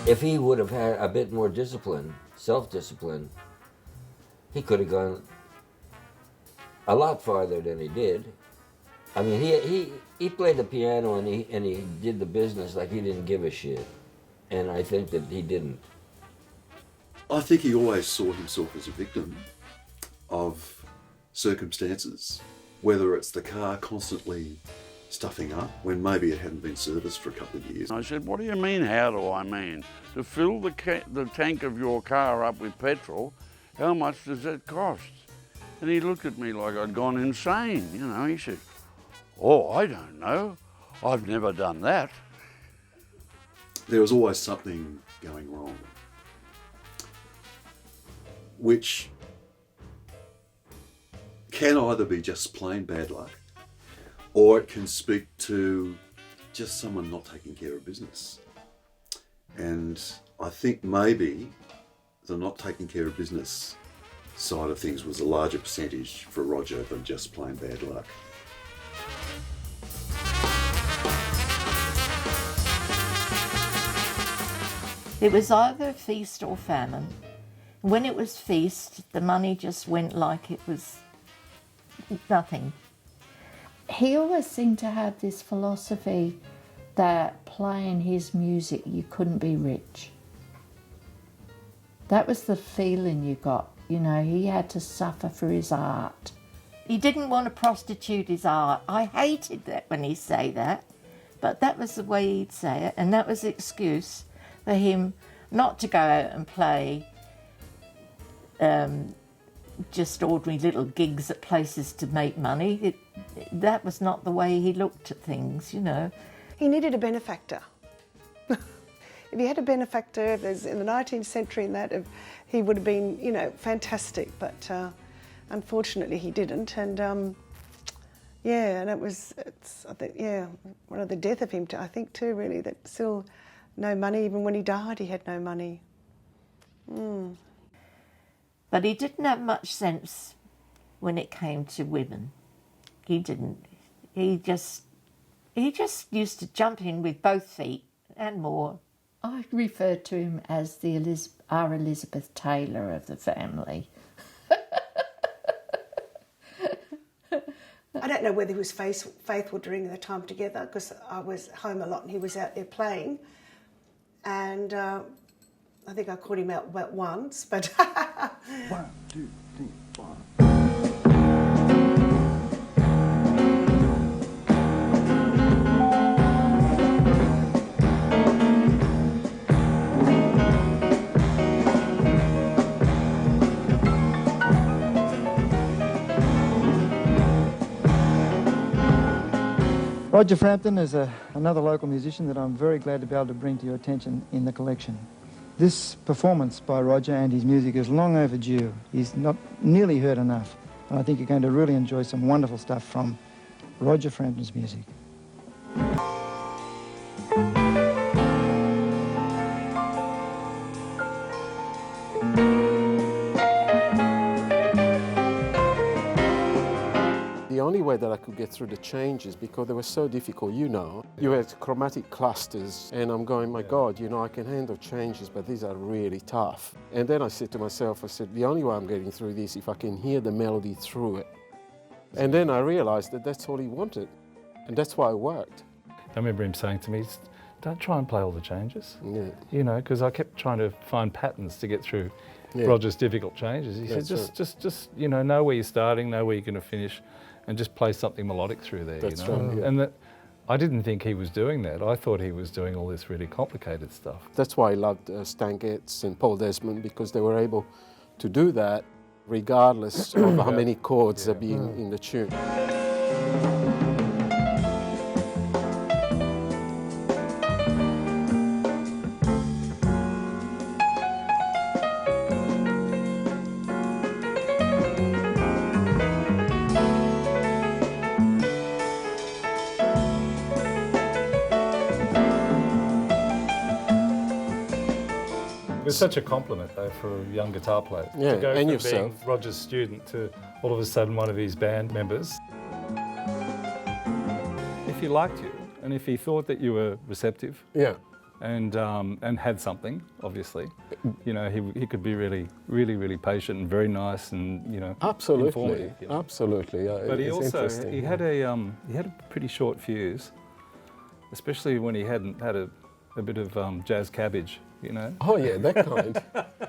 [SPEAKER 9] If he would have had a bit more discipline, self-discipline, he could have gone a lot farther than he did. I mean, he played the piano and he did the business like he didn't give a shit. And I think that he didn't.
[SPEAKER 6] I think he always saw himself as a victim of circumstances, whether it's the car constantly stuffing up when maybe it hadn't been serviced for a couple of years.
[SPEAKER 1] I said, what do you mean, how do I mean? To fill the tank of your car up with petrol, how much does that cost? And he looked at me like I'd gone insane, He said, oh, I don't know. I've never done that.
[SPEAKER 6] There was always something going wrong, which can either be just plain bad luck, or it can speak to just someone not taking care of business. And I think maybe the not taking care of business side of things was a larger percentage for Roger than just plain bad luck.
[SPEAKER 12] It was either feast or famine. When it was feast, the money just went like it was nothing. He always seemed to have this philosophy that playing his music, you couldn't be rich. That was the feeling you got. He had to suffer for his art. He didn't want to prostitute his art. I hated that when he'd say that, but that was the way he'd say it, and that was the excuse for him not to go out and play just ordinary little gigs at places to make money. That was not the way he looked at things,
[SPEAKER 24] He needed a benefactor. If he had a benefactor, if there's in the 19th century and that, he would have been, fantastic. But unfortunately, he didn't. And and I think, one of the death of him, I think too, really, that still no money. Even when he died, he had no money.
[SPEAKER 12] But he didn't have much sense when it came to women. He didn't. He just used to jump in with both feet and more. I referred to him as our Elizabeth Taylor of the family.
[SPEAKER 24] I don't know whether he was faithful during the time together, because I was home a lot and he was out there playing. And I think I caught him out about once, but...
[SPEAKER 3] 1, 2, 3, 4.
[SPEAKER 8] Roger Frampton is another local musician that I'm very glad to be able to bring to your attention in the collection. This performance by Roger and his music is long overdue. He's not nearly heard enough. And I think you're going to really enjoy some wonderful stuff from Roger Frampton's music.
[SPEAKER 13] The only way that I could get through the changes, because they were so difficult, you had chromatic clusters, and I'm going, my God, I can handle changes, but these are really tough. And then I said to myself, the only way I'm getting through this if I can hear the melody through it. And then I realized that that's all he wanted, and that's why it worked.
[SPEAKER 14] I remember him saying to me, don't try and play all the changes, because I kept trying to find patterns to get through Roger's difficult changes. He said, just know where you're starting, know where you're going to finish, and just play something melodic through there.
[SPEAKER 13] That's right, yeah.
[SPEAKER 14] And that, I didn't think he was doing that. I thought he was doing all this really complicated stuff.
[SPEAKER 13] That's why I loved Stan Getz and Paul Desmond, because they were able to do that regardless of how many chords are being in the tune.
[SPEAKER 14] It was such a compliment, though, for a young guitar player.
[SPEAKER 13] Yeah,
[SPEAKER 14] to go
[SPEAKER 13] and
[SPEAKER 14] from
[SPEAKER 13] yourself.
[SPEAKER 14] being Roger's student to all of a sudden one of his band members. If he liked you, and if he thought that you were receptive, and had something, obviously, he could be really patient and very nice and
[SPEAKER 13] Absolutely,
[SPEAKER 14] informative.
[SPEAKER 13] absolutely.
[SPEAKER 14] But he
[SPEAKER 13] it's
[SPEAKER 14] also
[SPEAKER 13] interesting.
[SPEAKER 14] he had a pretty short fuse, especially when he hadn't had a bit of jazz cabbage.
[SPEAKER 13] Oh yeah, that kind.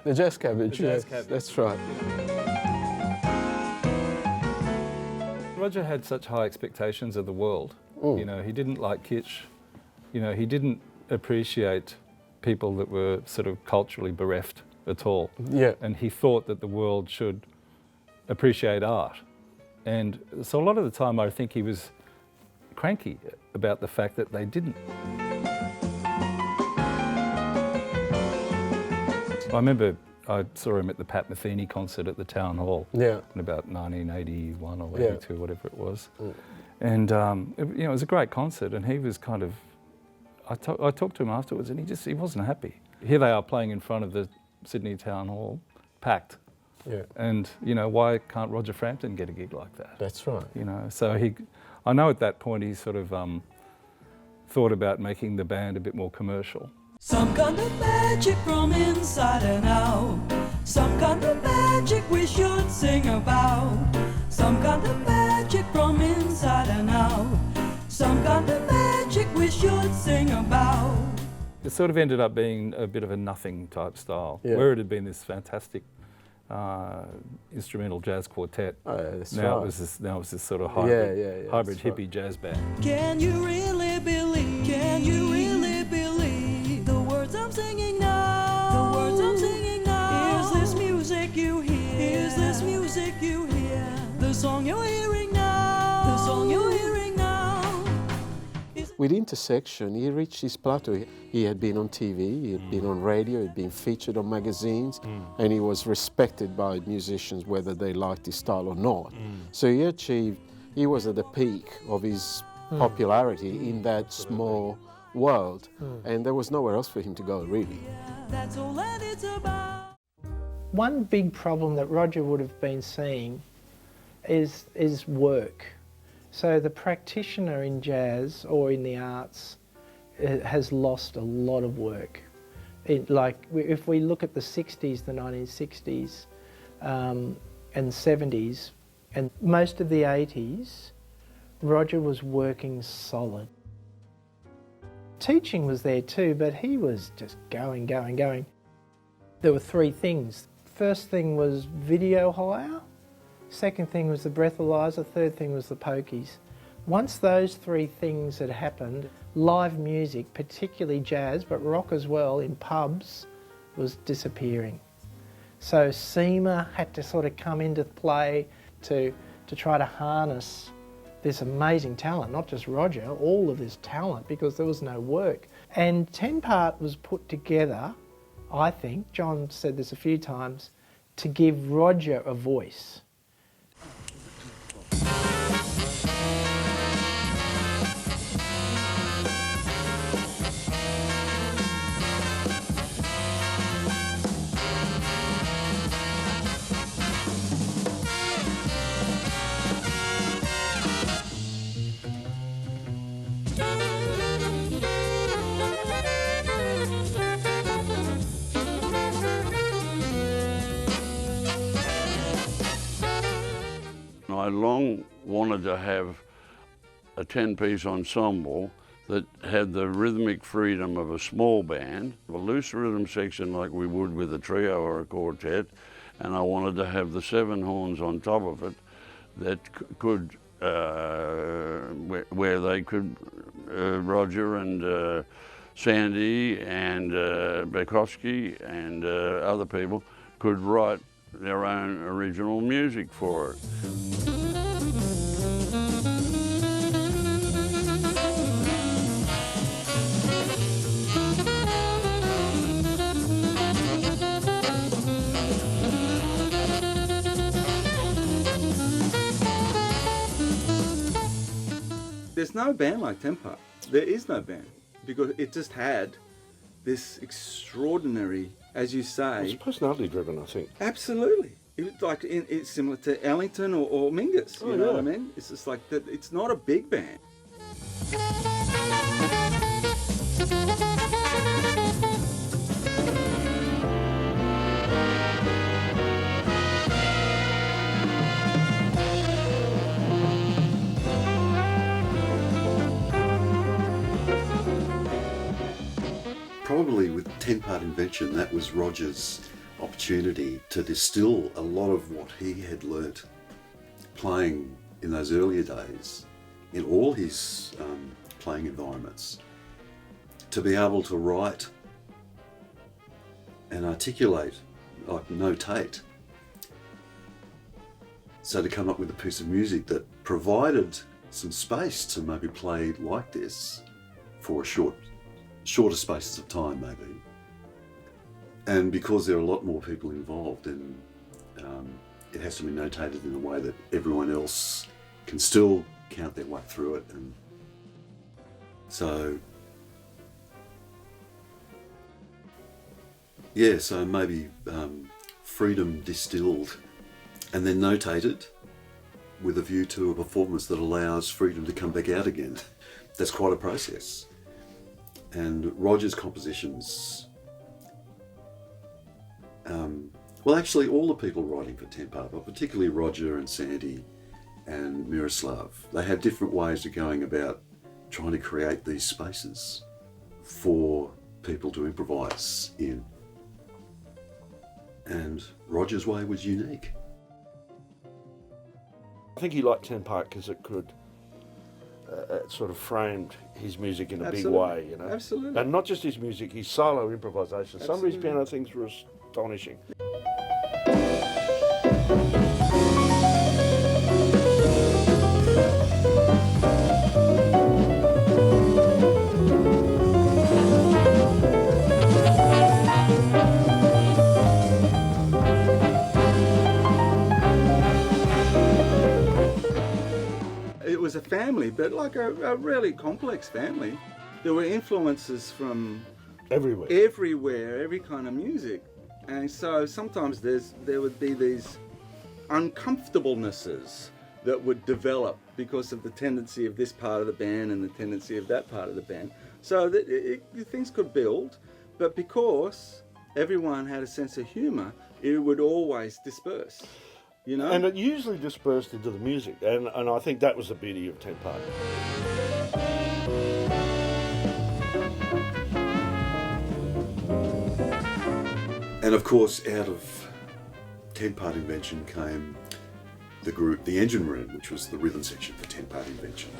[SPEAKER 13] The jazz cabbage,
[SPEAKER 14] The jazz cabbage.
[SPEAKER 13] that's right.
[SPEAKER 14] Roger had such high expectations of the world. He didn't like kitsch. He didn't appreciate people that were sort of culturally bereft at all.
[SPEAKER 13] Yeah.
[SPEAKER 14] And he thought that the world should appreciate art. And so a lot of the time I think he was cranky about the fact that they didn't. I remember I saw him at the Pat Metheny concert at the Town Hall in about 1981 or 82, whatever it was. And it was a great concert, and he was kind of, I talked to him afterwards, and he wasn't happy. Here they are playing in front of the Sydney Town Hall, packed.
[SPEAKER 13] Yeah.
[SPEAKER 14] And why can't Roger Frampton get a gig like that?
[SPEAKER 13] That's right.
[SPEAKER 14] So I know at that point he sort of thought about making the band a bit more commercial.
[SPEAKER 16] Some kind of magic from inside and out. Some kind of magic we should sing about. Some kind of magic from inside and out. Some kind of magic we should sing about.
[SPEAKER 14] It sort of ended up being a bit of a nothing type style, where it had been this fantastic instrumental jazz quartet. Now it was this sort of hybrid, hybrid hippie jazz band.
[SPEAKER 16] Can you really believe? Can you really believe the words I'm singing now? The words I'm singing now. Is this music you hear? Is this music you hear? The song you're hearing now. The song you're hearing now.
[SPEAKER 13] With Intersection, he reached his plateau. He had been on TV, he had been on radio, he had been featured on magazines, and he was respected by musicians whether they liked his style or not. So he was at the peak of his popularity in that small world, and there was nowhere else for him to go, really.
[SPEAKER 16] That's all that it's about.
[SPEAKER 19] One big problem that Roger would have been seeing is work. So the practitioner in jazz or in the arts has lost a lot of work. If we look at the 60s, the 1960s and 70s, and most of the 80s, Roger was working solid. Teaching was there too, but he was just going. There were three things. First thing was video hire, second thing was the breathalyzer, third thing was the pokies. Once those three things had happened, live music, particularly jazz, but rock as well, in pubs, was disappearing. So SEMA had to sort of come into play to try to harness this amazing talent, not just Roger, all of this talent, because there was no work. And 10 Part was put together, I think, John said this a few times, to give Roger a voice.
[SPEAKER 1] I long wanted to have a 10-piece ensemble that had the rhythmic freedom of a small band, a loose rhythm section like we would with a trio or a quartet, and I wanted to have the 7 horns on top of it that could, where they could, Roger and Sandy and Bukowski and other people could write their own original music for it.
[SPEAKER 10] There's no band like 10 Part. There is no band, because it just had this extraordinary, as you say...
[SPEAKER 21] It's personality driven, I think.
[SPEAKER 10] Absolutely. It was like it's similar to Ellington or Mingus, you know what I mean? It's just like that. It's not a big band.
[SPEAKER 6] Probably with 10 Part Invention, that was Roger's opportunity to distill a lot of what he had learnt playing in those earlier days in all his playing environments, to be able to write and articulate, like notate, so to come up with a piece of music that provided some space to maybe play like this for a shorter spaces of time maybe. And because there are a lot more people involved, and it has to be notated in a way that everyone else can still count their way through it. And so, yeah, so maybe freedom distilled and then notated with a view to a performance that allows freedom to come back out again. That's quite a process. And Roger's compositions, well, actually all the people writing for 10 Part, but particularly Roger and Sandy and Miroslav, they had different ways of going about trying to create these spaces for people to improvise in. And Roger's way was unique.
[SPEAKER 21] I think he liked 10 Part because it could sort of framed his music in a big way, you know.
[SPEAKER 10] Absolutely.
[SPEAKER 21] And not just his music, his solo improvisation. Some of his piano things were astonishing.
[SPEAKER 10] It was a family, but like a really complex family. There were influences from
[SPEAKER 21] everywhere,
[SPEAKER 10] every kind of music. And so sometimes there would be these uncomfortablenesses that would develop because of the tendency of this part of the band and the tendency of that part of the band. So that things could build, but because everyone had a sense of humour, it would always disperse. you know?
[SPEAKER 21] And it usually dispersed into the music, and I think that was the beauty of Tent Party.
[SPEAKER 6] And of course, out of Tent Part Invention came the group, the Engine Room, which was the rhythm section for Tent Part Invention.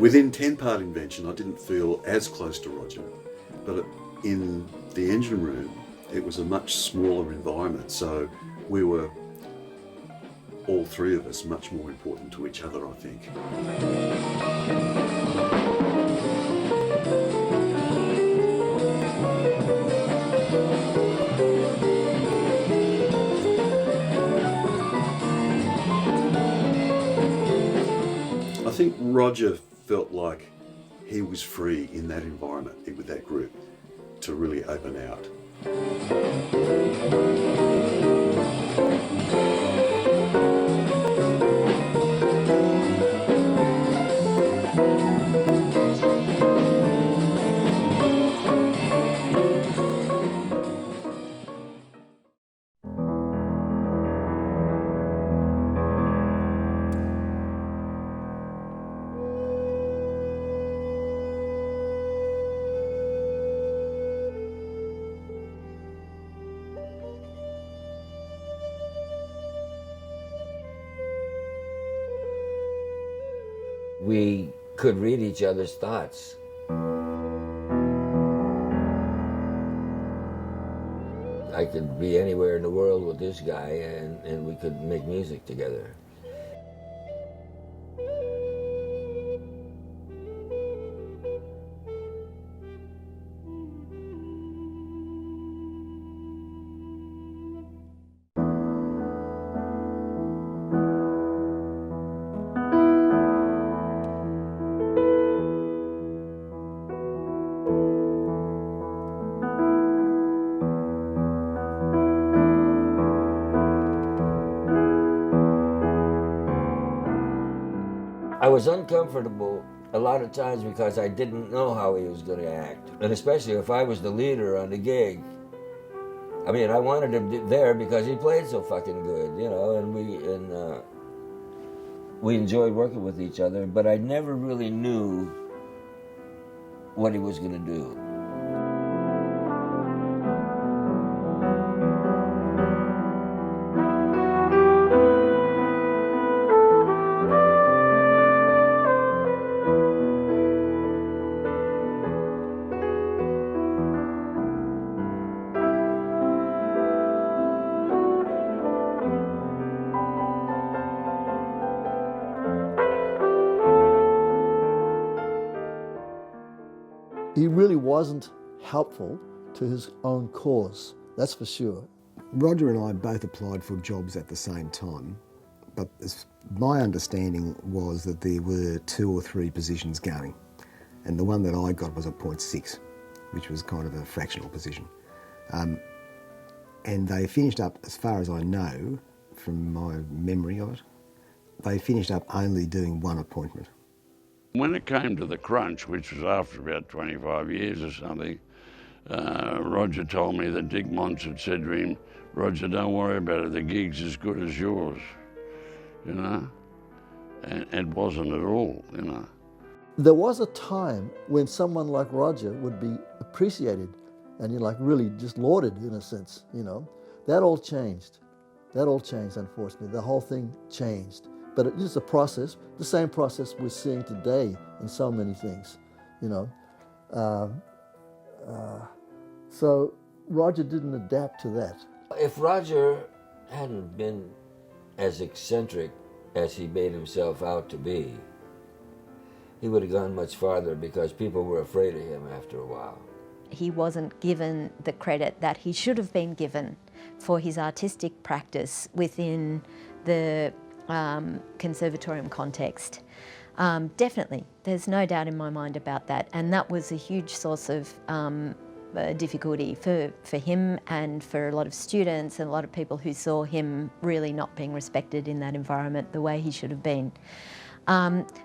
[SPEAKER 6] Within 10-part Invention, I didn't feel as close to Roger, but in the Engine Room, it was a much smaller environment, so we were, all three of us, much more important to each other, I think. I think Roger felt like he was free in that environment, with that group, to really open out.
[SPEAKER 9] We could read each other's thoughts. I could be anywhere in the world with this guy and we could make music together. I was uncomfortable a lot of times because I didn't know how he was going to act. And especially if I was the leader on the gig. I mean, I wanted him there because he played so fucking good, you know, and we enjoyed working with each other, but I never really knew what he was going to do.
[SPEAKER 2] He really wasn't helpful to his own cause, that's for sure.
[SPEAKER 4] Roger and I both applied for jobs at the same time, but my understanding was that there were 2 or 3 positions going, and the one that I got was a .6, which was kind of a fractional position. And they finished up, as far as I know, from my memory of it, they finished up only doing 1 appointment.
[SPEAKER 1] When it came to the crunch, which was after about 25 years or something, Roger told me that Dick Monts had said to him, "Roger, don't worry about it, the gig's as good as yours," you know? And it wasn't at all, you know.
[SPEAKER 2] There was a time when someone like Roger would be appreciated and you're like really just lauded in a sense, you know. That all changed. That all changed, unfortunately. The whole thing changed. But it is a process, the same process we're seeing today in so many things, you know. So Roger didn't adapt to that.
[SPEAKER 9] If Roger hadn't been as eccentric as he made himself out to be, he would have gone much farther because people were afraid of him after a while.
[SPEAKER 18] He wasn't given the credit that he should have been given for his artistic practice within the conservatorium context. Definitely, there's no doubt in my mind about that, and that was a huge source of difficulty for him and for a lot of students and a lot of people who saw him really not being respected in that environment the way he should have been.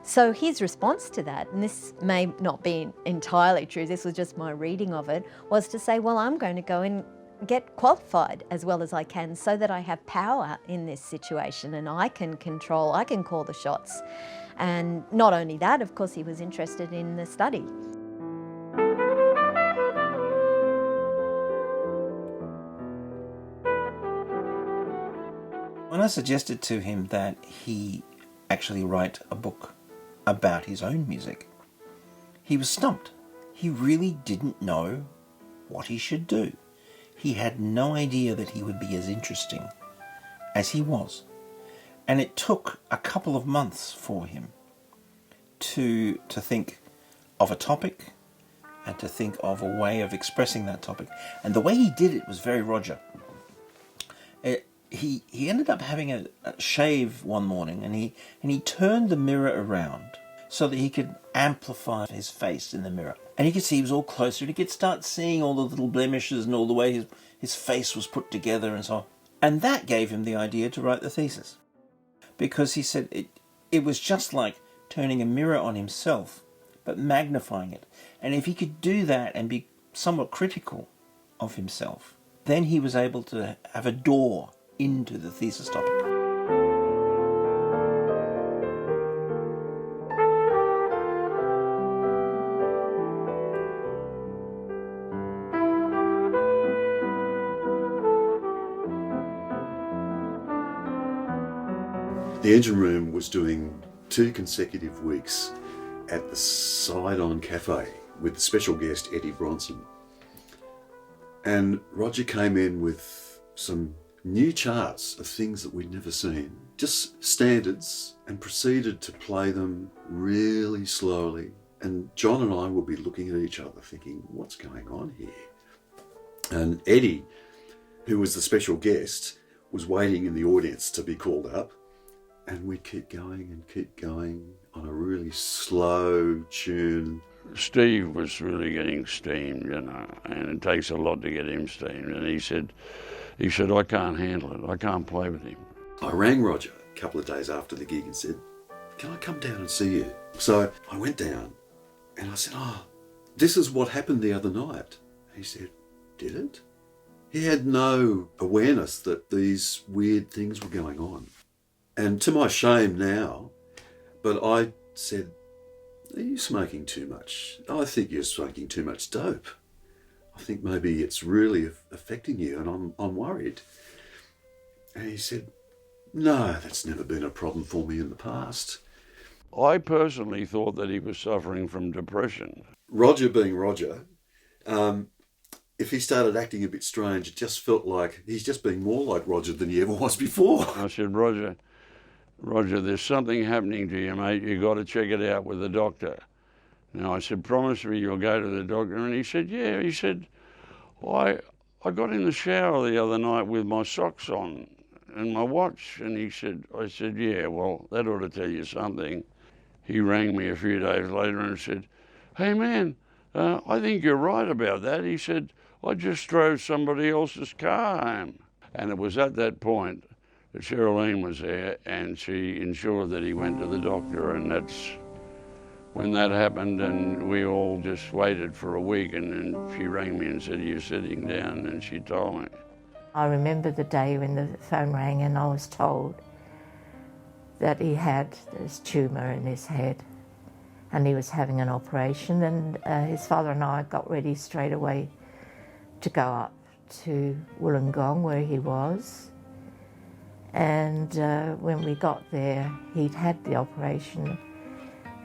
[SPEAKER 18] So his response to that, and this may not be entirely true, this was just my reading of it, was to say, well, I'm going to go and get qualified as well as I can so that I have power in this situation and I can control, I can call the shots. And not only that, of course, he was interested in the study.
[SPEAKER 11] When I suggested to him that he actually write a book about his own music, he was stumped. He really didn't know what he should do. He had no idea that he would be as interesting as he was. And it took a couple of months for him to think of a topic and to think of a way of expressing that topic. And the way he did it was very Roger. He ended up having a shave one morning, and he turned the mirror around so that he could amplify his face in the mirror. And he could see he was all closer, and he could start seeing all the little blemishes and all the way his face was put together and so on. And that gave him the idea to write the thesis. Because he said it was just like turning a mirror on himself, but magnifying it. And if he could do that and be somewhat critical of himself, then he was able to have a door into the thesis topic.
[SPEAKER 6] The engine room was doing 2 consecutive weeks at the Side-On Cafe with the special guest Eddie Bronson. And Roger came in with some new charts of things that we'd never seen, just standards, and proceeded to play them really slowly. And John and I would be looking at each other thinking, what's going on here? And Eddie, who was the special guest, was waiting in the audience to be called up. And we'd keep going on a really slow tune.
[SPEAKER 1] Steve was really getting steamed, you know, and it takes a lot to get him steamed. And he said, I can't handle it. I can't play with him.
[SPEAKER 6] I rang Roger a couple of days after the gig and said, can I come down and see you? So I went down and I said, this is what happened the other night. He said, did it? He had no awareness that these weird things were going on. And to my shame now, but I said, are you smoking too much? I think you're smoking too much dope. I think maybe it's really affecting you and I'm worried. And he said, no, that's never been a problem for me in the past.
[SPEAKER 1] I personally thought that he was suffering from depression.
[SPEAKER 6] Roger being Roger, if he started acting a bit strange, it just felt like he's just being more like Roger than he ever was before.
[SPEAKER 1] I said, Roger, there's something happening to you, mate. You got to check it out with the doctor. Now, I said, promise me you'll go to the doctor. And he said, yeah. He said, I got in the shower the other night with my socks on and my watch. And I said, yeah, well, that ought to tell you something. He rang me a few days later and said, hey, man, I think you're right about that. He said, I just drove somebody else's car home. And it was at that point that Cheryline was there and she ensured that he went to the doctor, and that's when that happened, and we all just waited for a week, and then she rang me and said, you're sitting down, and she told me.
[SPEAKER 12] I remember the day when the phone rang and I was told that he had this tumour in his head and he was having an operation, and his father and I got ready straight away to go up to Wollongong where he was. And when we got there, he'd had the operation,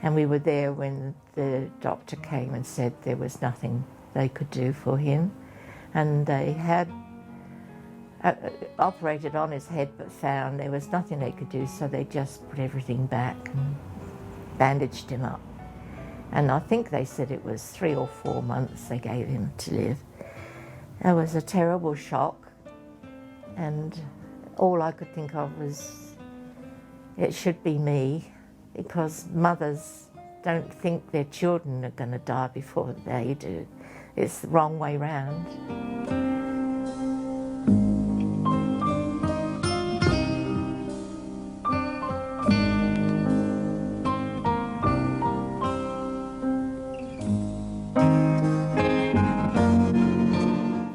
[SPEAKER 12] and we were there when the doctor came and said there was nothing they could do for him. And they had operated on his head but found there was nothing they could do, so they just put everything back and bandaged him up. And I think they said it was 3 or 4 months they gave him to live. It was a terrible shock, and all I could think of was, it should be me, because mothers don't think their children are going to die before they do. It's the wrong way round.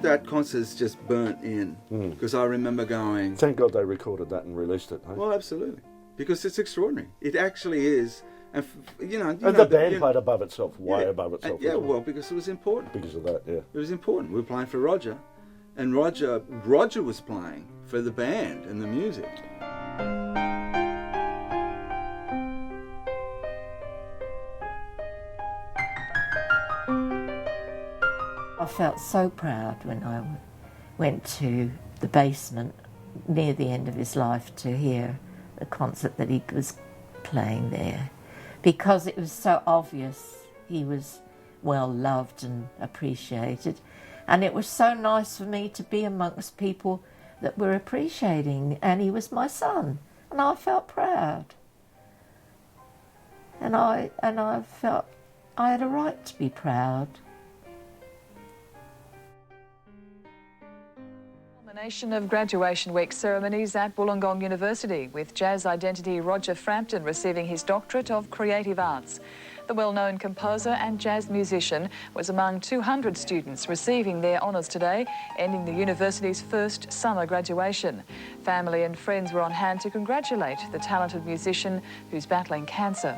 [SPEAKER 10] That concert's just burnt in, because I remember going...
[SPEAKER 21] Thank God they recorded that and released it. Hey?
[SPEAKER 10] Well, absolutely, because it's extraordinary. It actually is, and
[SPEAKER 21] the band played above itself, way above itself.
[SPEAKER 10] Yeah, well, because it was important.
[SPEAKER 21] Because of that, yeah.
[SPEAKER 10] It was important. We were playing for Roger, and Roger was playing for the band and the music.
[SPEAKER 12] I felt so proud when I went to the basement near the end of his life to hear the concert that he was playing there, because it was so obvious he was well loved and appreciated, and it was so nice for me to be amongst people that were appreciating, and he was my son, and I felt proud, and I felt I had a right to be proud.
[SPEAKER 15] Of graduation week ceremonies at Wollongong University, with jazz identity Roger Frampton receiving his doctorate of creative arts. The well-known composer and jazz musician was among 200 students receiving their honours today, ending the university's first summer graduation. Family and friends were on hand to congratulate the talented musician who's battling cancer.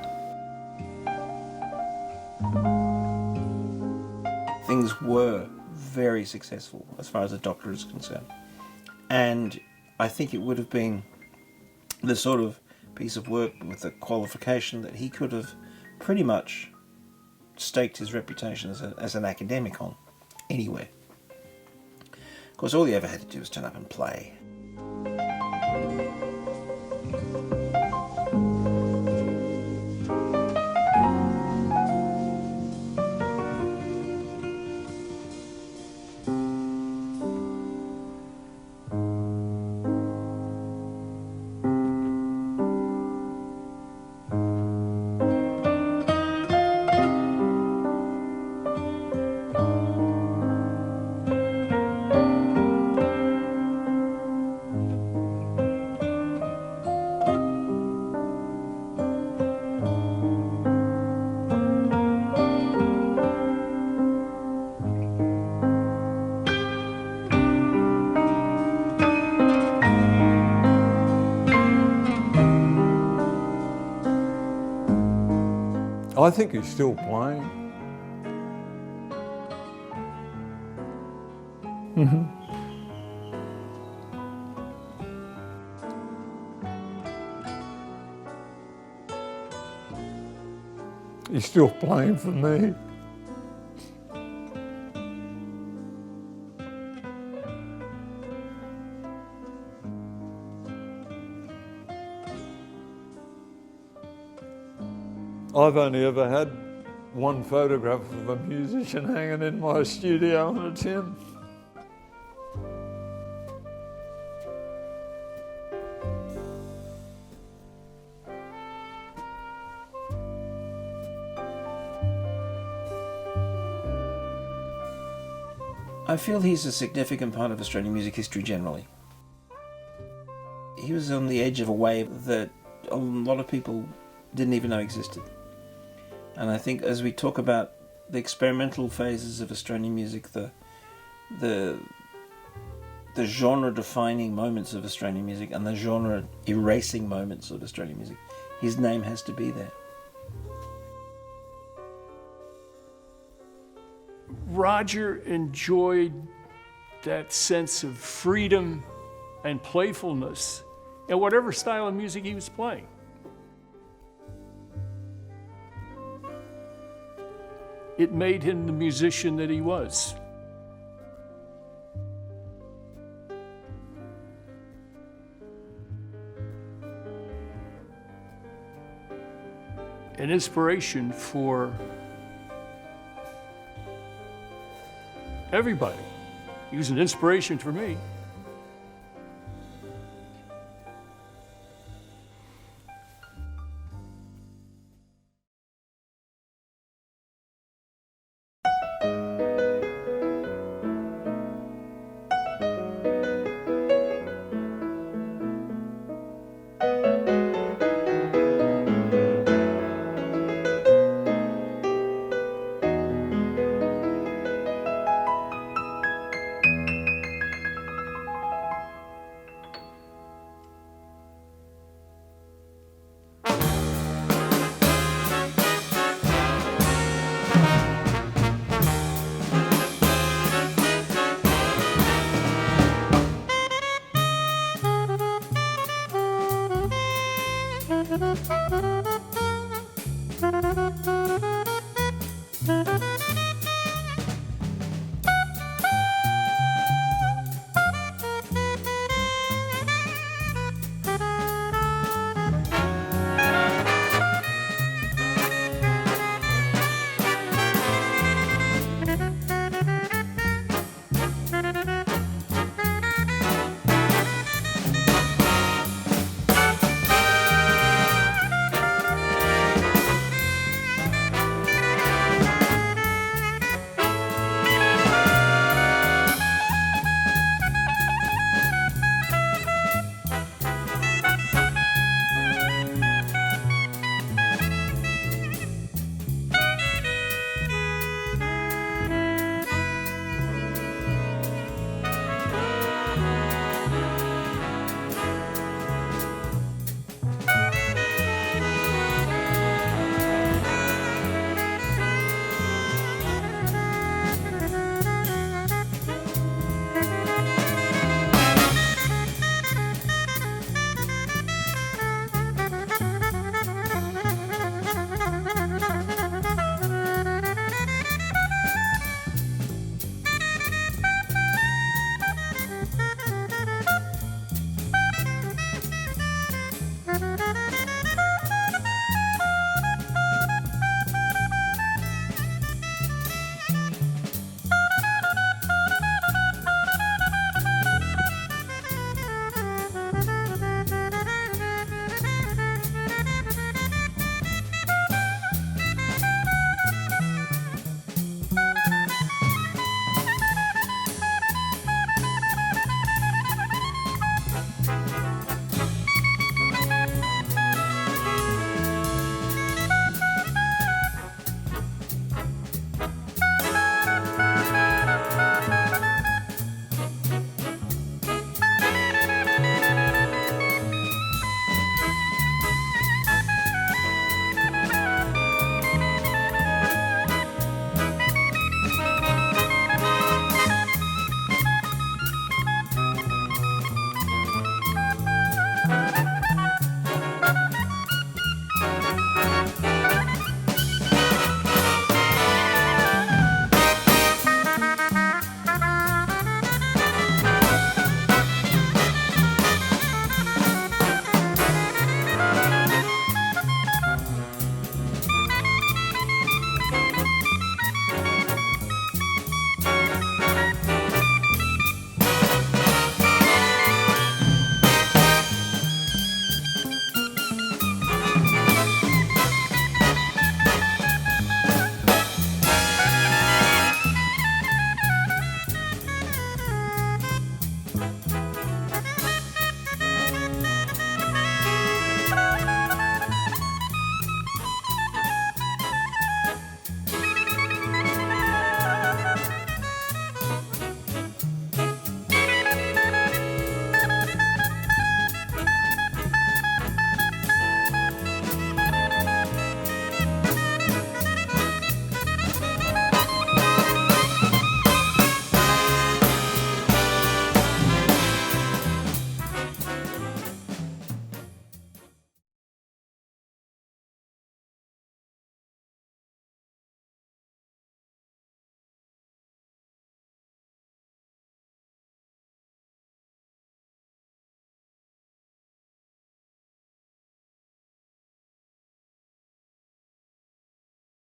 [SPEAKER 11] Things were very successful as far as the doctorate is concerned. And I think it would have been the sort of piece of work with the qualification that he could have pretty much staked his reputation as an academic on anywhere. Of course, all he ever had to do was turn up and play.
[SPEAKER 3] I think he's still playing. He's still playing for me. I've only ever had one photograph of a musician hanging in my studio, and it's him.
[SPEAKER 11] I feel he's a significant part of Australian music history generally. He was on the edge of a wave that a lot of people didn't even know existed. And I think as we talk about the experimental phases of Australian music, the genre-defining moments of Australian music and the genre-erasing moments of Australian music, his name has to be there.
[SPEAKER 5] Roger enjoyed that sense of freedom and playfulness in whatever style of music he was playing. It made him the musician that he was. An inspiration for everybody. He was an inspiration for me.
[SPEAKER 16] Thank you.